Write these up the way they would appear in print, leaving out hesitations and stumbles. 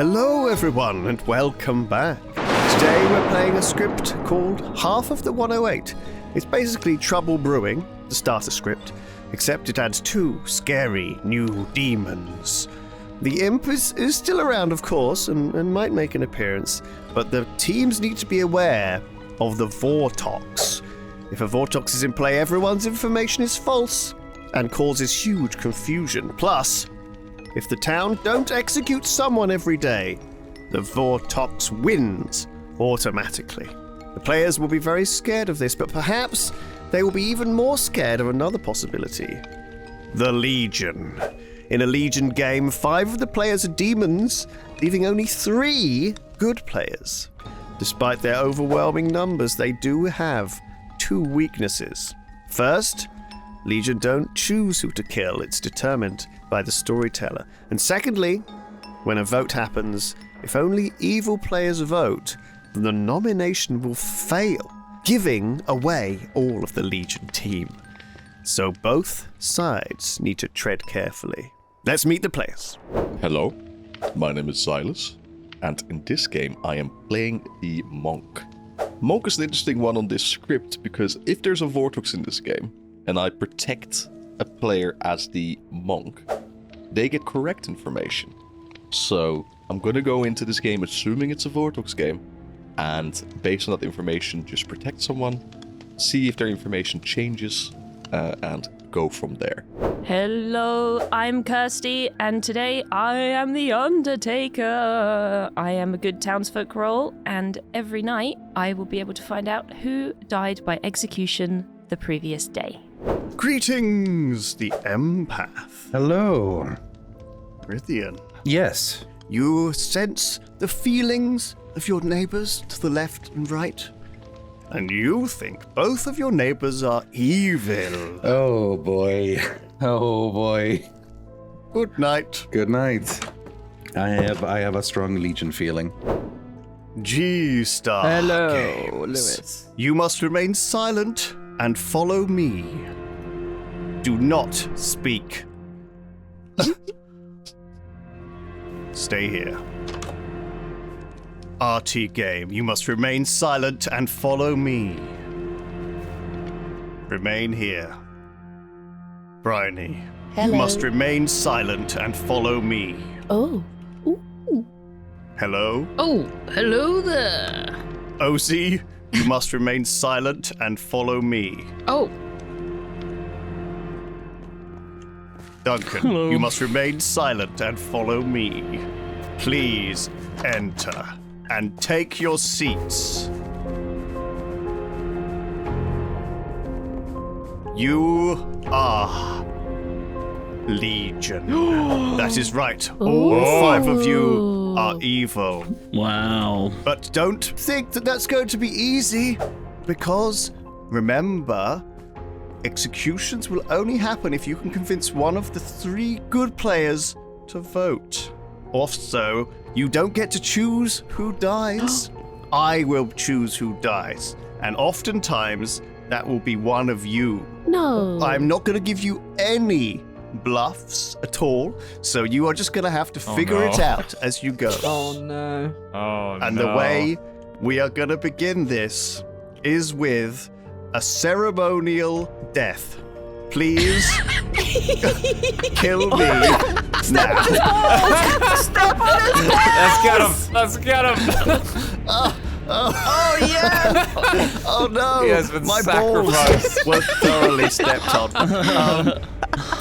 Hello everyone and welcome back. Today we're playing a script called Half of the 108. It's basically Trouble Brewing, the starter script, except it adds 2 scary new demons. The imp is still around, of course, and might make an appearance, but the teams need to be aware of the Vortox. If a Vortox is in play, everyone's information is false and causes huge confusion. Plus, if the town don't execute someone every day, the Vortox wins automatically. The players will be very scared of this, but perhaps they will be even more scared of another possibility. The Legion. In a Legion game, 5 of the players are demons, leaving only 3 good players. Despite their overwhelming numbers, they do have 2 weaknesses. First, Legion don't choose who to kill, it's determined by the storyteller. And secondly, when a vote happens, if only evil players vote, then the nomination will fail, giving away all of the Legion team. So both sides need to tread carefully. Let's meet the players. Hello, my name is Silas, and in this game I am playing the Monk. Monk is an interesting one on this script because if there's a Vortex in this game, and I protect a player as the Monk, they get correct information. So I'm gonna go into this game assuming it's a Vortex game, and based on that information, just protect someone, see if their information changes, and go from there. Hello, I'm Kirsty, and today I am the Undertaker. I am a good Townsfolk role, and every night I will be able to find out who died by execution the previous day. Greetings, the empath. Hello. Rithian. Yes. You sense the feelings of your neighbors to the left and right? And you think both of your neighbors are evil. Oh boy. Oh boy. Good night. Good night. I have a strong Legion feeling. G-Star Hello, Games. Lewis. You must remain silent and follow me. Do not speak. Stay here. RT Game, you must remain silent and follow me. Remain here. Bryony, you must remain silent and follow me. Oh. Hello? Oh, hello there. OZ, you must remain silent and follow me. Oh, Duncan, you must remain silent and follow me. Please enter and take your seats. You are Legion. That is right. All 5 of you are evil. Wow. But don't think that that's going to be easy, because remember, executions will only happen if you can convince one of the 3 good players to vote. Also, you don't get to choose who dies. I will choose who dies. And oftentimes, that will be one of you. No. I'm not going to give you any bluffs at all, so you are just going to have to figure it out as you go. oh no. And the way we are going to begin this is with a ceremonial death. Please kill me now. Step on his Let's get him! Oh yeah! Oh no! He has been My sacrificed. balls were thoroughly stepped on.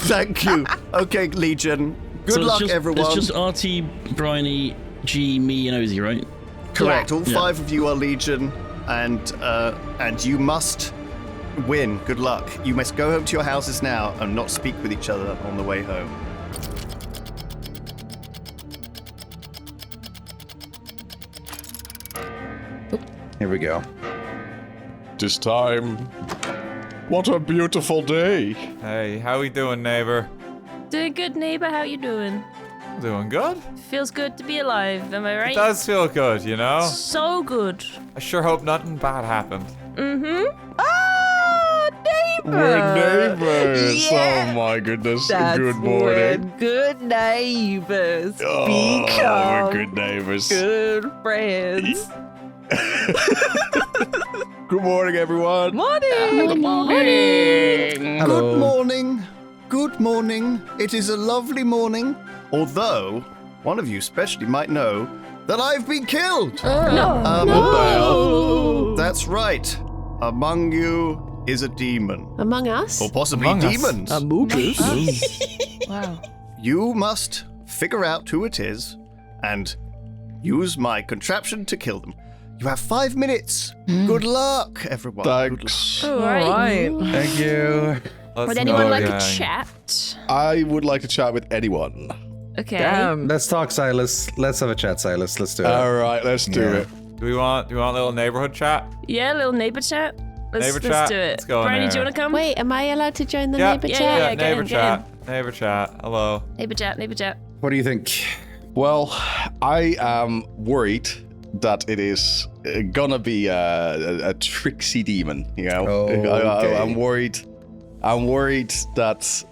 Thank you. Okay, Legion. Good luck, everyone. It's just RT, Bryony, G, me, and Ozzy, right? Correct. All Yeah. 5 of you are Legion, and you must win. Good luck. You must go home to your houses now and not speak with each other on the way home. Here we go. This time, what a beautiful day. Hey, how we doing, neighbor? Doing good, neighbor. How you doing? Doing good? Feels good to be alive, am I right? It does feel good, you know? So good. I sure hope nothing bad happened. Mm-hmm. Ah, We're neighbors. yeah. Oh my goodness. That's Good morning. when good neighbors Oh, become we're good neighbors. good friends. Good morning, everyone. Morning. Good morning. Good morning. It is a lovely morning. Although, one of you especially might know that I've been killed. No. That's right. Among you is a demon. Among us? Or possibly Among us. demons. Wow. You must figure out who it is and use my contraption to kill them. You have 5 minutes. Good luck, everyone. Good luck. Thanks. All right. Thank you. Would anyone like a chat? I would like to chat with anyone. Okay. Damn. Let's talk, Silas. Let's have a chat, Silas. Let's do it. All right, let's do Yeah. it. Do you want a little neighborhood chat? Yeah, a little neighbor chat. Let's Neighbor chat? do it. Let's go in Bryony, do there. you want to come? Wait, am I allowed to join the Yeah, neighbor yeah, chat? yeah. get neighbor in, get chat. Neighbor chat. Hello. Neighbor chat, neighbor chat. What do you think? Well, I am worried that it is gonna be a tricksy demon. You know, Okay. I'm worried. I'm worried that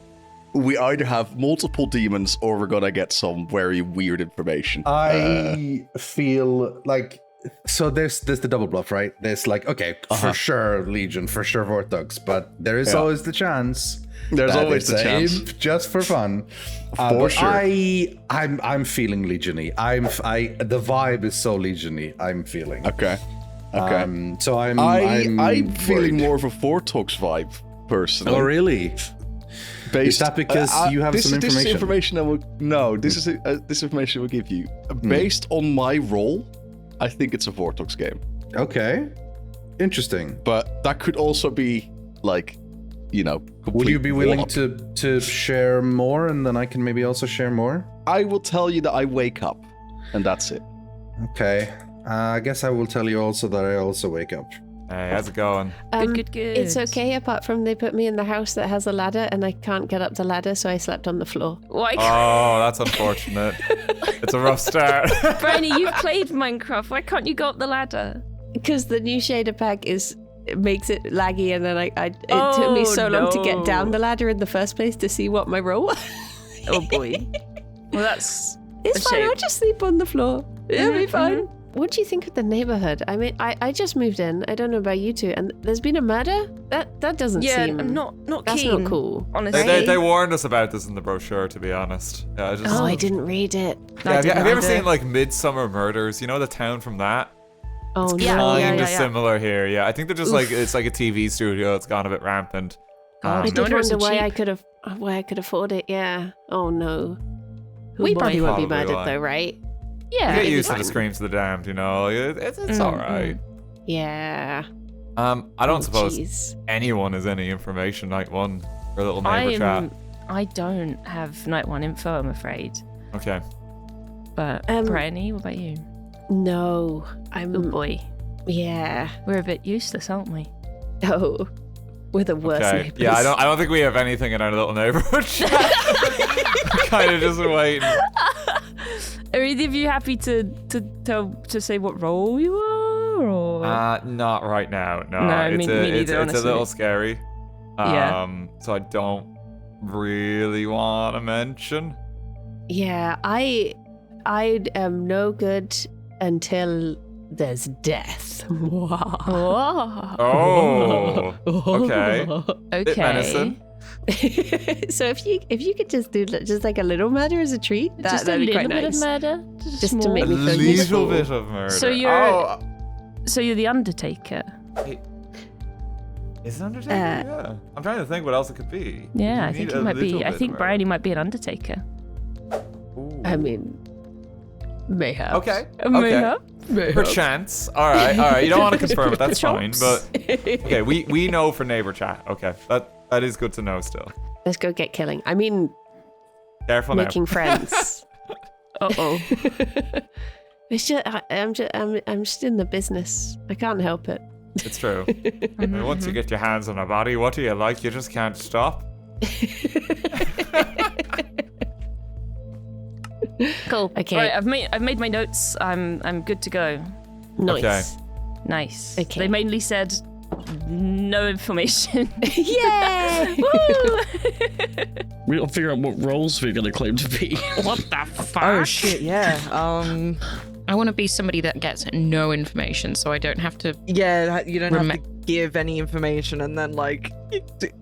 we either have multiple demons or we're gonna get some very weird information. I feel like so there's the double bluff, right? There's like, okay, for sure Legion, for sure Vortex, but there is Yeah. always the chance. There's that always it's the a chance. imp just for fun. For But sure. I'm feeling Legion-y. The vibe is so Legion-y. I'm feeling. Okay. Okay. So I'm I'm feeling worried. more of a Vortex vibe, personally. Oh really? Based, that because you have some This is information? information I will. No, this is this information I will give you. Based on my role, I think it's a Vortex game. Okay. Interesting. But that could also be like, you know, Would complete you be willing wallop. to share more, and then I can maybe also share more? I will tell you that I wake up, and that's it. Okay. I guess I will tell you also that I also wake up. Hey, how's it going? Good. It's okay, apart from they put me in the house that has a ladder and I can't get up the ladder, so I slept on the floor. Why? Oh, that's unfortunate. It's a rough start. Bryony, you've played Minecraft. Why can't you go up the ladder? Because the new shader pack it makes it laggy, and then it took me so long to get down the ladder in the first place to see what my role was. Oh boy. Well, that's It's a fine, shame. I'll just sleep on the floor. It'll be fine. What do you think of the neighborhood? I mean, I just moved in. I don't know about you two, and there's been a murder? That doesn't Yeah, seem... I'm not That's keen. not cool. Honestly. They warned us about this in the brochure, to be honest. Yeah, I just. Oh, I didn't read it. Yeah, have you ever seen like Midsummer Murders? You know the town from that? Oh, Yeah. no. Kind of yeah. similar here. Yeah, I think they're just like it's like a TV studio. It's gone a bit rampant. God, I no did wonder it's so wonder why cheap. I could afford it, yeah. Oh, no. Oh, We boy. probably won't be Probably murdered, won't. though, right? Yeah. You get it'd be used to the fine. screams of the damned, you know. Like, it's all right. Yeah. I don't suppose Jeez. anyone has any information. Night one for a little neighbor chat. I don't have night one info, I'm afraid. Okay. But Bryony, what about you? No. I'm... Oh boy. Yeah. We're a bit useless, aren't we? Oh. We're the worst Okay. neighbors. Yeah, I don't think we have anything in our little neighborhood chat. Kind of just waiting. Are either of you happy to say what role you are, or Not right now. No, No, it's me neither, it's a honestly. little scary. Yeah. So I don't really want to mention. Yeah, I am no good until there's death. Oh. Oh. Okay. Bit Okay. menacing. So if you could just do just like a little murder as a treat, Just a that'd be little quite bit nice. of murder. Just to small- make A me feel little useful. bit of murder. So you're- Oh, So you're the Undertaker. is it Undertaker? Yeah. I'm trying to think what else it could be. Yeah, I You think need he a might be. little I bit think of Bryony might be an Undertaker. Ooh. I mean, mayhaps. Okay. Mayhap. Perchance. All right. You don't want to confirm it. That's fine. But okay, we know for neighbor chat. Okay, that is good to know still. Let's go get killing. I mean, Careful making friends. Uh-oh. It's just I'm just in the business. I can't help it. now. It's true. I mean, once you get your hands on a body, what do you like? You just can't stop. Cool. Okay. Right, I've made my notes. I'm good to go. Nice. Okay. Nice. Okay. They mainly said No information. Yay! Woo! We gotta figure out what roles we're gonna claim to be. What the fuck? Oh shit, yeah. I want to be somebody that gets no information, so I don't have to. Yeah, you don't have to give any information and then like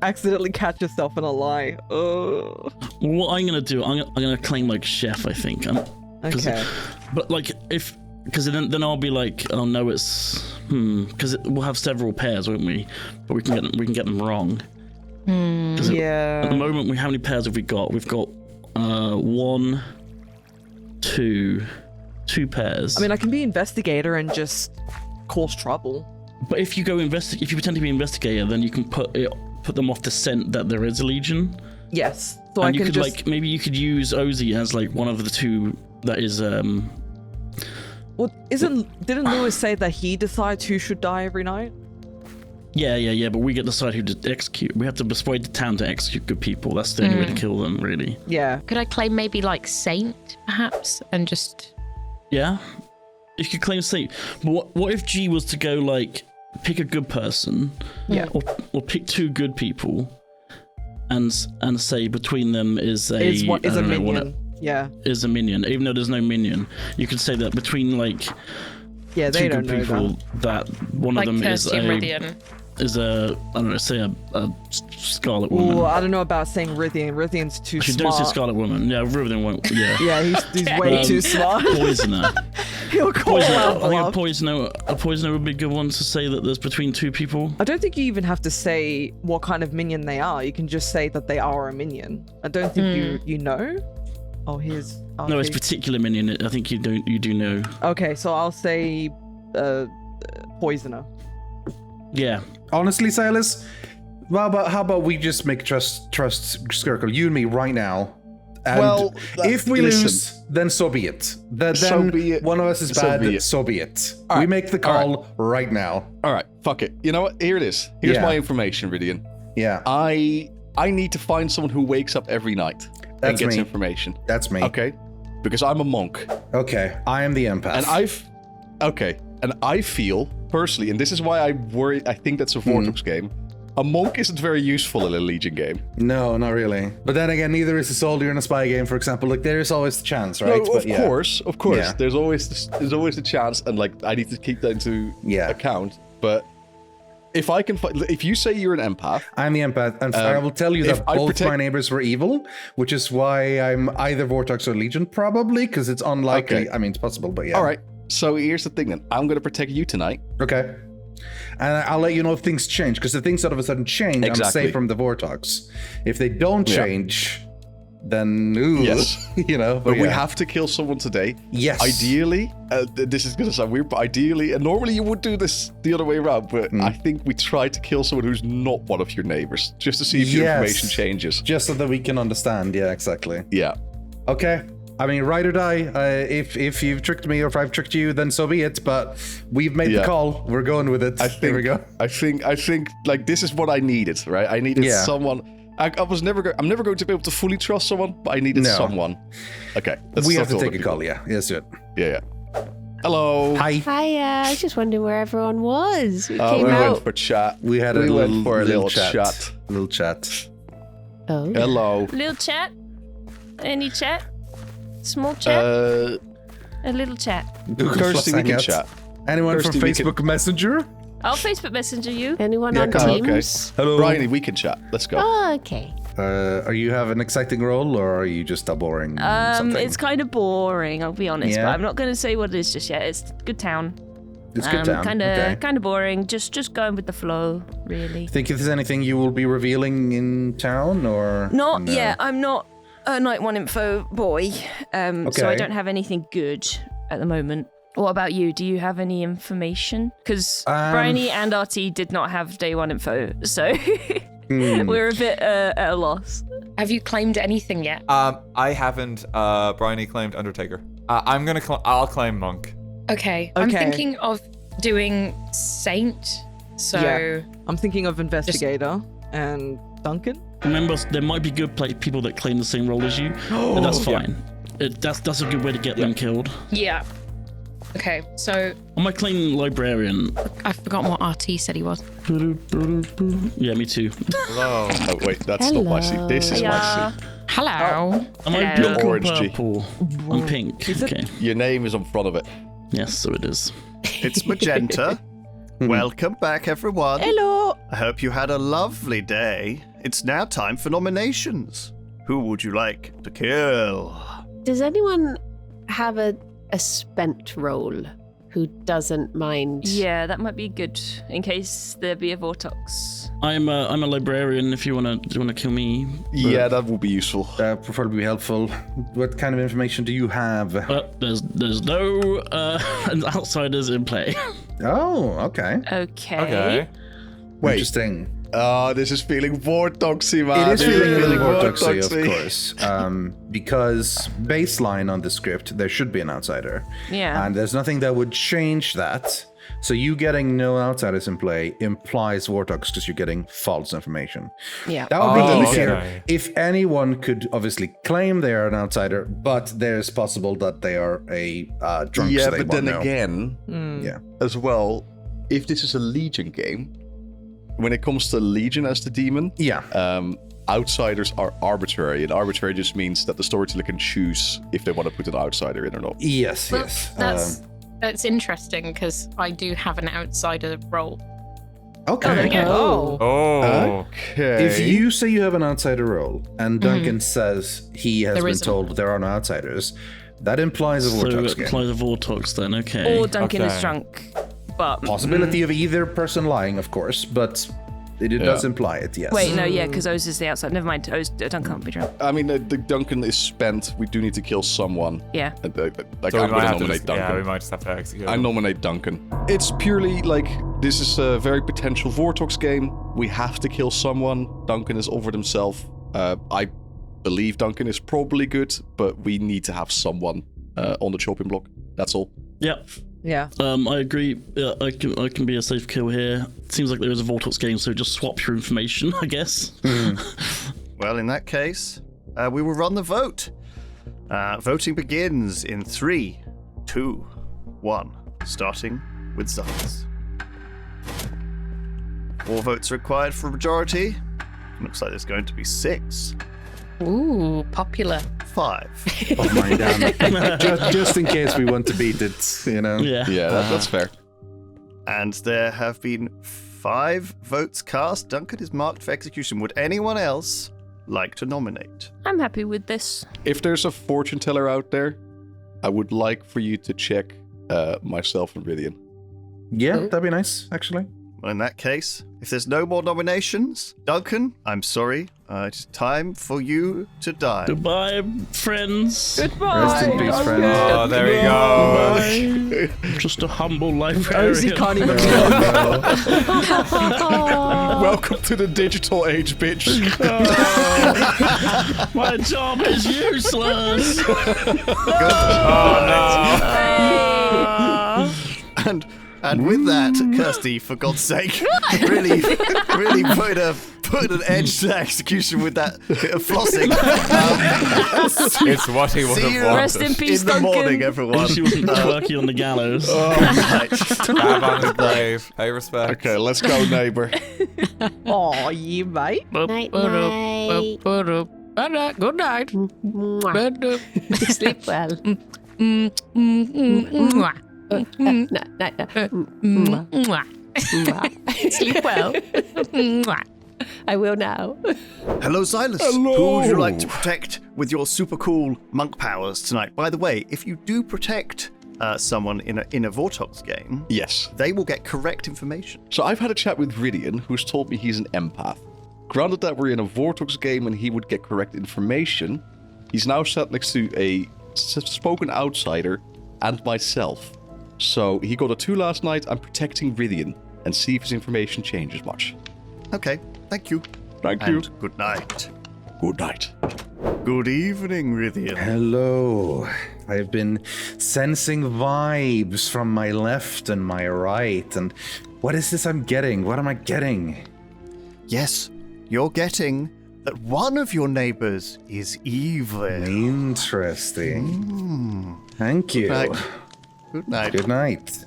accidentally catch yourself in a lie. Oh. What I'm gonna do, I'm gonna claim like chef, I think. Okay. But like because then I'll be like, oh no, it's because we'll have several pairs, won't we? But we can get them wrong. Yeah. At the moment, how many pairs have we got? We've got 1, 2 pairs. I mean, I can be investigator and just cause trouble. But if you go if you pretend to be investigator, then you can put them off the scent that there is a legion. Yes. So And I you can could just. like maybe you could use Ozzy as like one of the two that is Well, didn't Lewis say that he decides who should die every night? Yeah, but we get to decide who to execute. We have to persuade the town to execute good people. That's the only way to kill them, really. Yeah. Could I claim maybe like saint, perhaps, and just? Yeah, you could claim saint. But what if G was to go like pick a good person, or pick 2 good people, and say between them is a minion. Yeah. Is a minion, even though there's no minion. You could say that between like Yeah, they 2 don't good know people, that one Like of them Kirsty and Rythian. is a I don't know, say a Scarlet Woman. Ooh, I don't know about saying Rythian. Rythian's too Actually, smart. don't say Scarlet Woman. Yeah, Rythian won't. Yeah. Yeah, he's way too smart. Poisoner. He'll call out I think bluff. a poisoner would be a good one to say that there's between 2 people. I don't think you even have to say what kind of minion they are. You can just say that they are a minion. I don't think you know. Oh, here's. No, it's particular minion. I think you do know. Okay, so I'll say poisoner. Yeah. Honestly, Silas, how about we just make trust circle, you and me right now, and Well, if we listen. lose, then so be it. Then So be it. one of us is So bad, be it. so be it. All We right. make the call right now. All right, fuck it. You know what? Here it is. Here's Yeah. my information, Rydian. Yeah, I need to find someone who wakes up every night and That's gets me. information. that's me. Okay? Because I'm a monk. Okay, I am the empath. And I feel personally, and this is why I worry, I think that's a Vortex game. A monk isn't very useful in a Legion game. No, not really. But then again, neither is a soldier in a spy game, for example. Like, there is always the chance, right? No, But of course. Yeah. There's always the chance, and like I need to keep that into account. But if I can, if you say you're an empath, I'm the empath, and I will tell you that I both protect- my neighbors were evil, which is why I'm either Vortex or Legion, probably, because it's unlikely. Okay. I mean, it's possible, but yeah. all right. So here's the thing then. I'm going to protect you tonight. Okay. And I'll let you know if things change, because if things all of a sudden change, I'm Exactly. safe from the Vortex. If they don't Yeah. change, then ooh, Yes. you know. But we yeah. have to kill someone today. Yes. Ideally, this is going to sound weird, but ideally, and normally you would do this the other way around, but I think we try to kill someone who's not one of your neighbors, just to see if your Yes. information changes. Just so that we can understand. Yeah, exactly. Yeah. Okay. I mean, ride or die. If you've tricked me or if I've tricked you, then so be it. But we've made the call. We're going with it. There we go. I think like this is what I needed, right? I needed someone. I'm never going to be able to fully trust someone, but I needed someone. Okay. We have to take a call. Yeah. Let's do it. Yeah. Hello. Hi. Hi, I was just wondering where everyone was. We We came went out. for chat. We had a We went little, for a little little chat. Little chat. Oh. Hello. Little chat? Any chat? Small chat? A little chat. Google Kirsty, we Plus can Hangouts. chat. Anyone Kirsty, from we can- Facebook Messenger? I'll Facebook Messenger you. Anyone Yeah, on come on, Teams? Hello. Bryony, we can chat. Let's go. Oh, okay. Are you have an exciting role, or are you just a boring something? It's kind of boring, I'll be honest, Yeah? but I'm not going to say what it is just yet. It's a good town. It's good town. Kind of Okay. kind of boring. Just going with the flow, really. Think if there's anything you will be revealing in town, or Not no? yet. I'm not a Night One info boy, so I Okay. don't have anything good at the moment. What about you? Do you have any information? Because Bryony and RT did not have day one info, so we're a bit at a loss. Have you claimed anything yet? I haven't. Bryony claimed Undertaker. I'll claim Monk. Okay. I'm Okay. thinking of doing Saint. So Yeah. I'm thinking of investigator and Duncan. Remember, there might be good people that claim the same role as you, but that's fine. That's a good way to get them killed. yeah. Okay, so On my clean librarian. I've forgotten what RT said he was. Yeah, me too. Hello. Oh wait, that's not my seat. This is my seat. Hello. Am I Hello. pink or Orange G. purple? I'm pink. Okay. Your name is on front of it. Yes, so it is. It's magenta. Welcome back, everyone. Hello. I hope you had a lovely day. It's now time for nominations. Who would you like to kill? Does anyone have a spent role who doesn't mind? Yeah, that might be good in case there be a Vortox. I'm a librarian. If you wanna kill me. Yeah, that would be useful. Preferably helpful. What kind of information do you have? There's no outsiders in play. Oh, okay. Okay. Wait. Interesting. This is feeling Vortoxy, man. It is feeling really Vortoxy. Vortoxy, of course. Because baseline on the script, there should be an outsider. Yeah. And there's nothing that would change that. So you getting no outsiders in play implies Vortox because you're getting false information. Yeah. That would be Oh, easier okay. if anyone could obviously claim they are an outsider, but there's possible that they are a drunk. Yeah, so they but then won't know. again, Yeah. as well, if this is a Legion game, when it comes to Legion as the demon, Yeah. outsiders are arbitrary, and arbitrary just means that the storyteller can choose if they want to put an outsider in or not. Yes, Well, yes. That's interesting because I do have an outsider role. Okay. Oh. Oh. Okay. If you say you have an outsider role and Duncan says he has There been isn't. told there are no outsiders, that implies a So Vortex it game. applies a Vortox then. Okay. Or Duncan is Okay. drunk. But Possibility of either person lying, of course, but it does imply it, yes. wait, no, yeah, because Oz is the outside. Never mind. Duncan can't be drunk. I mean, the Duncan is spent. We do need to kill someone. Yeah. And, So I'm we going might to have to nominate just, Duncan. yeah, we might just have to execute. I him. nominate Duncan. It's purely like this is a very potential Vortox game. We have to kill someone. Duncan has offered himself. I believe Duncan is probably good, but we need to have someone on the chopping block. That's all. Yep. Yeah. I agree. I can be a safe kill here. Seems like there is a Vortox game, so just swap your information, I guess. Well, in that case, we will run the vote. Voting begins in 3, 2, 1. Starting with Zaz. 4 votes required for a majority. Looks like there's going to be 6, Ooh, popular. 5. Oh, mine down. just in case we want to beat it, you know? Yeah. Yeah, that's fair. And there have been 5 votes cast. Duncan is marked for execution. Would anyone else like to nominate? I'm happy with this. If there's a fortune teller out there, I would like for you to check myself and Ridian. Yeah, that'd be nice, actually. Well, in that case, if there's no more nominations, Duncan, I'm sorry. It's time for you to die. Goodbye, friends. Goodbye. Rest in peace, friend. Oh, there we go. Bye. Just a humble librarian. Ozzy can't even Welcome to the digital age, bitch. My job is useless. And with that, Kirsty, for God's sake, really put an edge to execution with that bit of flossing. It's what he would See have you wanted. Rest in peace, in the Duncan. morning, everyone. She wasn't twerky on the gallows. Right. Stab on his grave. Pay respect. Okay, let's go, neighbor. Oh, you mate. Night, night. Good night. Mwah. Sleep well. No, no, no. Mwah. Sleep well. I will now. Hello, Silas. Who would you like to protect with your super cool monk powers tonight? By the way, if you do protect someone in a Vortox game, Yes. they will get correct information. So I've had a chat with Ridian, who's told me he's an empath. Granted that we're in a Vortox game and he would get correct information, he's now sat next to a spoken outsider and myself. So he got a 2 last night. I'm protecting Ridian and see if his information changes much. Okay, thank you. Thank you. And good night. Good night. Good evening, Rithian. Hello. I've been sensing vibes from my left and my right, and what is this I'm getting? What am I getting? Yes, you're getting that one of your neighbors is evil. Interesting. Thank you. Right. Good night. Good night.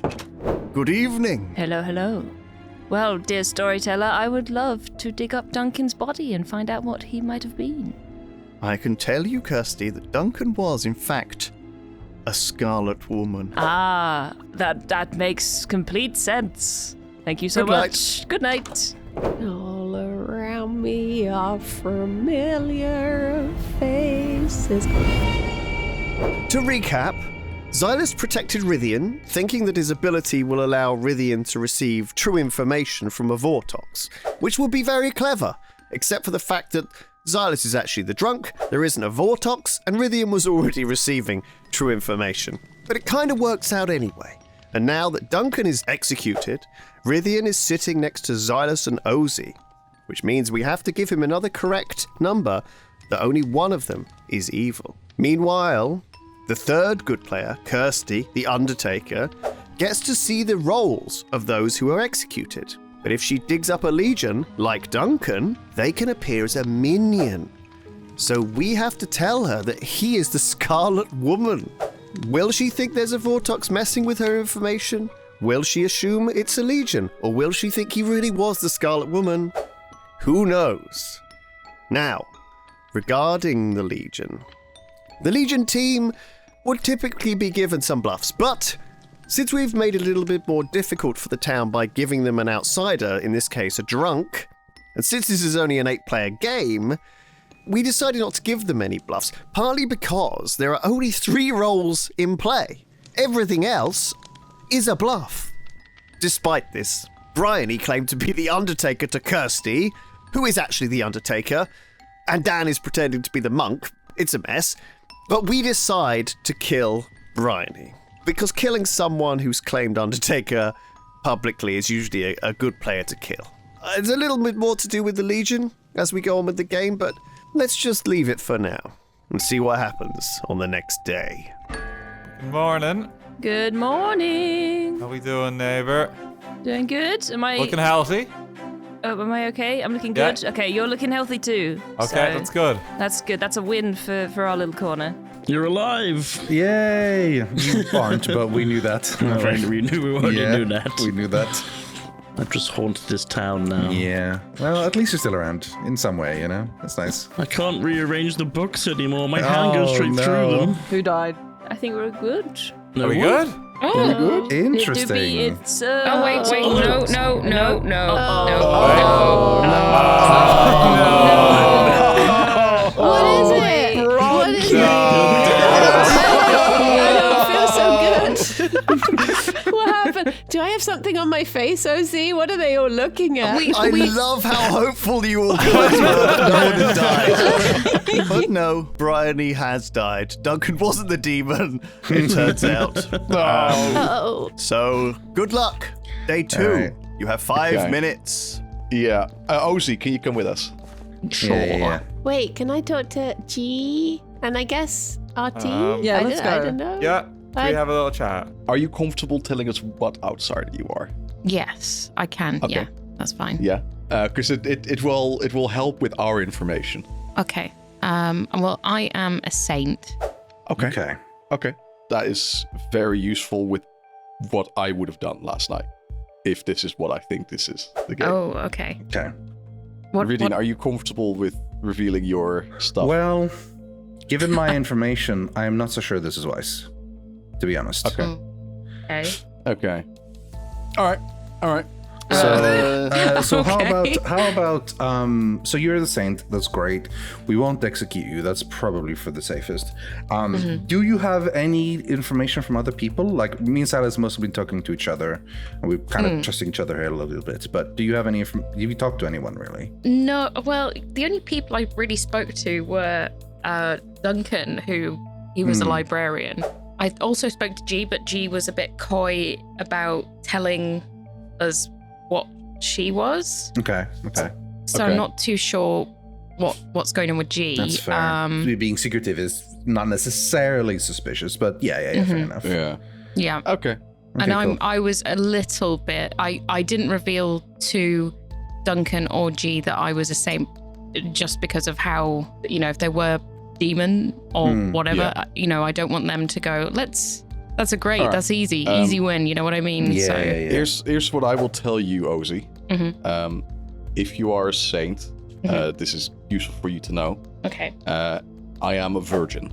Good evening. Hello, hello. Well, dear storyteller, I would love to dig up Duncan's body and find out what he might have been. I can tell you, Kirsty, that Duncan was, in fact, a Scarlet Woman. Ah, that makes complete sense. Thank you so Good night. much. Good night. All around me are familiar faces. To recap, Xylus protected Rythian, thinking that his ability will allow Rythian to receive true information from a Vortox, which would be very clever, except for the fact that Xylus is actually the drunk, there isn't a Vortox, and Rythian was already receiving true information. But it kind of works out anyway. And now that Duncan is executed, Rythian is sitting next to Xylus and Ozzy, which means we have to give him another correct number that only one of them is evil. Meanwhile, the third good player, Kirsty, the Undertaker, gets to see the roles of those who are executed. But if she digs up a legion, like Duncan, they can appear as a minion. So we have to tell her that he is the Scarlet Woman. Will she think there's a Vortox messing with her information? Will she assume it's a legion? Or will she think he really was the Scarlet Woman? Who knows? Now, regarding the legion team would typically be given some bluffs, but since we've made it a little bit more difficult for the town by giving them an outsider, in this case a drunk, and since this is only an 8-player game, we decided not to give them any bluffs, partly because there are only 3 roles in play. Everything else is a bluff. Despite this, Bryony claimed to be the Undertaker to Kirsty, who is actually the Undertaker, and Dan is pretending to be the monk. It's a mess. But we decide to kill Bryony, because killing someone who's claimed Undertaker publicly is usually a good player to kill. It's a little bit more to do with the Legion as we go on with the game, but let's just leave it for now and see what happens on the next day. Good morning. Good morning. How we doing, neighbor? Doing good? Am I Looking healthy? Oh, am I okay? I'm looking Yeah. good. Okay, you're looking healthy too. Okay, so that's good. That's good. That's a win for our little corner. You're alive. Yay! You aren't, but we knew that. We already knew that. We knew that. I've just haunted this town now. Yeah. Well, at least you're still around in some way, you know? That's nice. I can't rearrange the books anymore. My hand goes straight no. through them. Who died? I think we're good. No, Are we what? good? Oh. Interesting. It's Oh, wait. No. What is it? What is it? I don't feel so good. What happened? Do I have something on my face, OZ? What are they all looking at? I love how hopeful you all guys were that no one has died. But no, Bryony has died. Duncan wasn't the demon, it turns out. Oh. So, good luck. Day 2. All right. You have 5 Okay. minutes. Yeah. Ozzy, can you come with us? Yeah. Wait, can I talk to G and I guess RT? Yeah, I let's don't, I go. don't know. Yeah. I- We have a little chat. Are you comfortable telling us what outsider you are? Yes, I can. Okay. Yeah, that's fine. Yeah. Because it will help with our information. Okay. Well, I am a saint. Okay. Okay. That is very useful with what I would have done last night. If this is what I think this is the game. Oh, okay. Okay. Rydian, are you comfortable with revealing your stuff? Well, given my information, I am not so sure this is wise, to be honest. Okay. Okay. Okay. All right. So Okay. how about so you're the saint, that's great. We won't execute you, that's probably for the safest. Do you have any information from other people? Like me and Silas must have been talking to each other and we're kind of trusting each other here a little bit, but do you have any have you talked to anyone really? No, well, the only people I really spoke to were Duncan, who he was a librarian. I also spoke to G, but G was a bit coy about telling us what she was. Okay. So I'm not too sure what's going on with G. That's fair. Being secretive is not necessarily suspicious, but yeah, fair enough. Yeah. Yeah. Okay. And cool. I was a little bit. I didn't reveal to Duncan or G that I was a saint, just because of how, if they were demon or whatever, yeah. I don't want them to go, let's That's a great. Alright. That's easy. Easy win. You know what I mean? Yeah, So, yeah, yeah. Here's what I will tell you, Ozzy. Mhm. If you are a saint, this is useful for you to know. Okay. I am a virgin.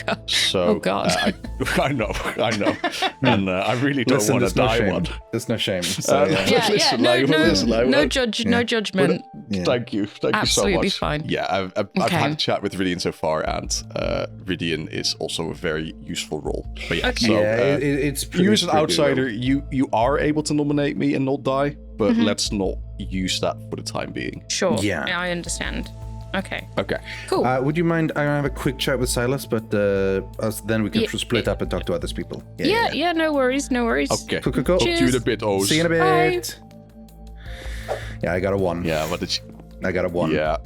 God. So Oh, God. I know, and I really don't want to there's no die shame. one. There's no shame. So, yeah. Yeah, Listen, no, like, no, listen, like, no what- judge, no judgment. Yeah. Thank you so Absolutely much. fine. Yeah, I've Okay. had a chat with Ridian so far, and Ridian is also a very useful role. But yeah, Okay. so Yeah, it's pretty, you as an pretty outsider, low. you are able to nominate me and not die, but let's not use that for the time being. Sure. Yeah. I understand. Okay. Okay. Cool. Would you mind? I have a quick chat with Silas, but then we can Yeah, split up and talk to other people. yeah. No worries. No worries. Okay. Cool. Talk to you in a Cheers. bit, Oz. See you in a bit. Yeah, I got a 1. Yeah, what did you... I got a 1. Yeah.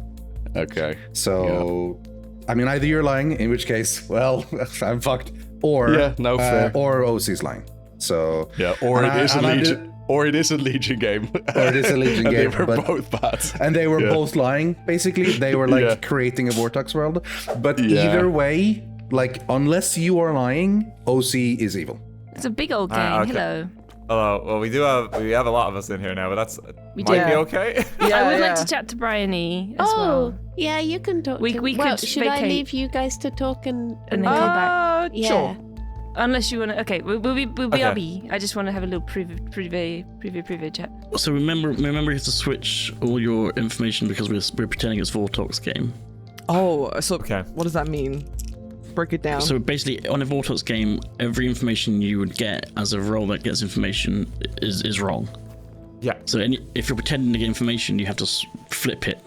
Okay. So, I mean, either you're lying, in which case, well, I'm fucked, or Yeah, no, fair. or OC's lying. So Yeah, or And it is a I Legion. Or it is a Legion game. Or it is a Legion and game, They were but- both bad. and they were Yeah. both lying. Basically, they were like Yeah. creating a Vortex world. But Yeah. either way, like unless you are lying, OC is evil. It's a big old gang. Okay. Hello. Hello. Well, we have a lot of us in here now, but that's We might be do. okay. Yeah, I would yeah. like to chat to Bryony as Oh, well. yeah, you can talk. We- to we well, could should I vacate. leave you guys to talk and And then come back. Yeah. Sure. Unless you want to. Okay, we'll be Okay. RB. I just want to have a little preview chat. So remember you have to switch all your information because we're pretending it's Vortox game. Oh, so Okay. what does that mean? Break it down. So basically, on a Vortox game, every information you would get as a role that gets information is wrong. Yeah. So if you're pretending to get information, you have to flip it.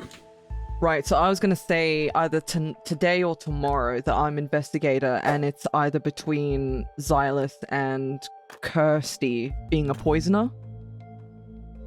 Right, so I was going to say either today or tomorrow that I'm investigator, and it's either between Xylus and Kirsty being a poisoner.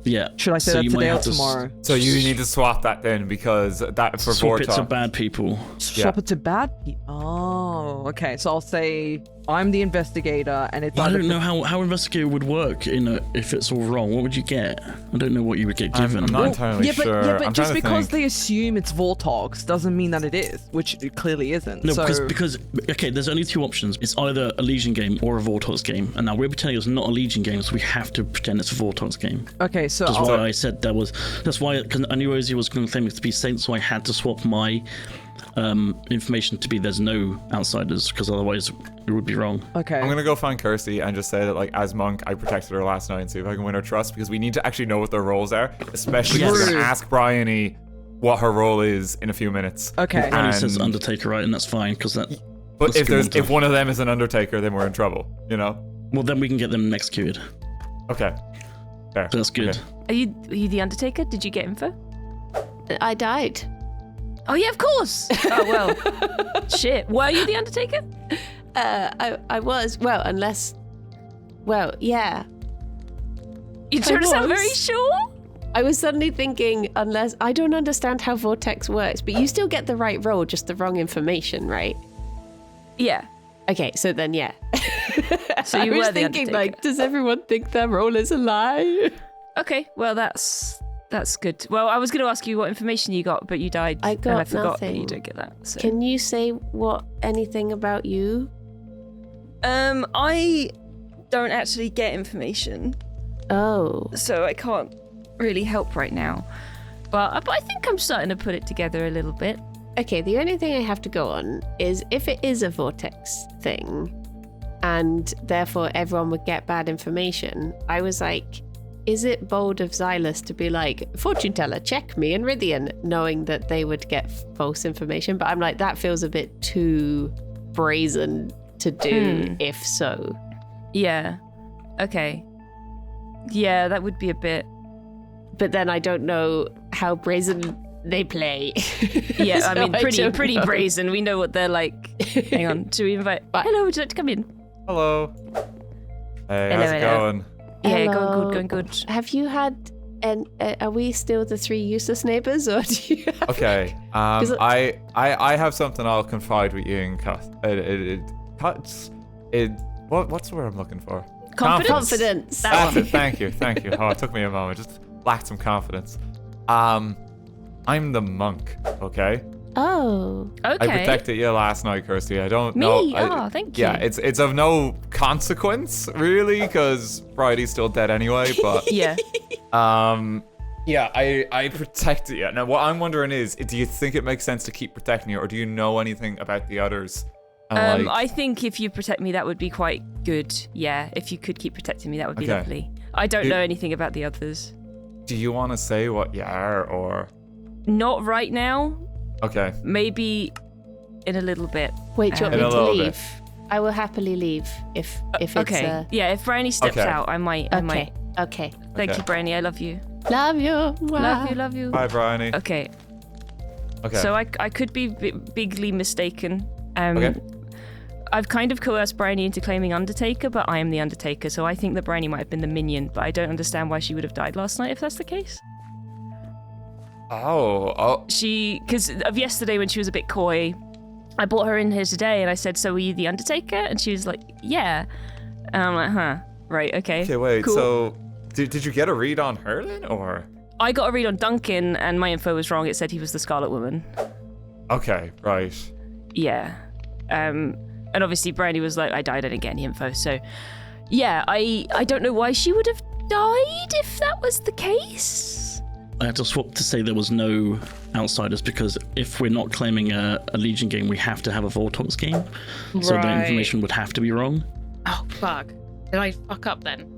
Yeah. Should I say So that you might today or have to tomorrow? So you need to swap that then because that for swap it to Vortex. bad people. Swap it to bad people. Oh, okay. So I'll say I'm the investigator, and it's I either don't know how investigator would work if it's all wrong. What would you get? I don't know what you would get given. I'm not entirely yeah, but, sure. yeah, but I'm just trying to because think. they assume it's Vortox doesn't mean that it is, which it clearly isn't. No, so... because okay, there's only two options. It's either a Legion game or a Vortox game. And now we're pretending it's not a Legion game, so we have to pretend it's a Vortox game. Okay, so That's I'll- why I said that was. That's why because I knew Ozzy was going to claim it to be Saint, so I had to swap my information to be there's no outsiders, because otherwise it would be wrong. okay. I'm gonna go find Kirsty and just say that, like, as monk, I protected her last night and see if I can win her trust, because we need to actually know what their roles are, especially if we're Yes. gonna ask Bryony what her role is in a few minutes. Okay. Only says And- Undertaker, right? And that's fine, because that. But that's a if good there's one to- if one of them is an Undertaker, then we're in trouble. You know? Well, then we can get them executed. Okay. Fair. So that's good. Okay. Are you the Undertaker? Did you get info? I died. Oh yeah, of course. Oh well. Shit. Were you the Undertaker? I was. Well, unless. Well, yeah. You trying to sound was. very sure. I was suddenly thinking, unless. I don't understand how Vortex works, but you still get the right role, just the wrong information, right? Yeah. Okay, so then, yeah. So I you was were the thinking, Undertaker. like, does everyone think their role is a lie? Okay. Well, that's good. Well, I was going to ask you what information you got, but you died. I got and I forgot that nothing. you don't get that. So. Can you say anything about you? I don't actually get information, Oh. so I can't really help right now. But I think I'm starting to put it together a little bit. Okay, the only thing I have to go on is if it is a vortex thing, and therefore everyone would get bad information, I was like, is it bold of Xylus to be like, fortune teller, check me and Rythian, knowing that they would get false information? But I'm like, that feels a bit too brazen to do if so. Yeah. Okay. Yeah, that would be a bit. But then I don't know how brazen they play. Yeah, So I mean, don't pretty know. brazen. We know what they're like. Hang on, should we invite? Hello, would you like to come in? Hello. Hey, Hello, how's it hello. going? Yeah, Hello. going good. Have you had are we still the three useless neighbors, or do you have... Okay. 'Cause I have something I'll confide with you in what's the word I'm looking for? Confidence. That's it. Thank you. Oh, it took me a moment. Just lacked some confidence. I'm the monk, okay? Oh. Okay. I protected you last night, Kirsty. I don't know. Oh, thank you. Yeah, it's of no consequence, really, because Bridie's still dead anyway, but... Yeah. Yeah, I protected you. Now, what I'm wondering is, do you think it makes sense to keep protecting you, or do you know anything about the others? And, I think if you protect me, that would be quite good. Yeah, if you could keep protecting me, that would be Okay. lovely. I don't know anything about the others. do you want to say what you are, or... Not right now. Okay. Maybe in a little bit. Wait, do you want In me a to little leave? bit. I will happily leave if it's Okay. Yeah, if Brownie steps Okay. out, I might. Okay. Thank Okay. you, Brownie. I love you. Love you. Wow. Love you. Hi, Bryony. Okay. Okay. So I could be bigly mistaken. Okay. I've kind of coerced Bryony into claiming Undertaker, but I am the Undertaker, so I think that Bryony might have been the minion, but I don't understand why she would have died last night if that's the case. Oh. Because of yesterday when she was a bit coy, I brought her in here today and I said, so were you the Undertaker? And she was like, yeah. And I'm like, huh, right, okay. Okay, wait, cool. so did you get a read on her then, or? I got a read on Duncan and my info was wrong. It said he was the Scarlet Woman. Okay, right. Yeah. And obviously Brady was like, I died, I didn't get any info. So, yeah, I don't know why she would have died if that was the case. I had to swap to say there was no outsiders because if we're not claiming a Legion game, we have to have a Vortox game. So the information would have to be wrong. Oh, fuck. Did I fuck up then?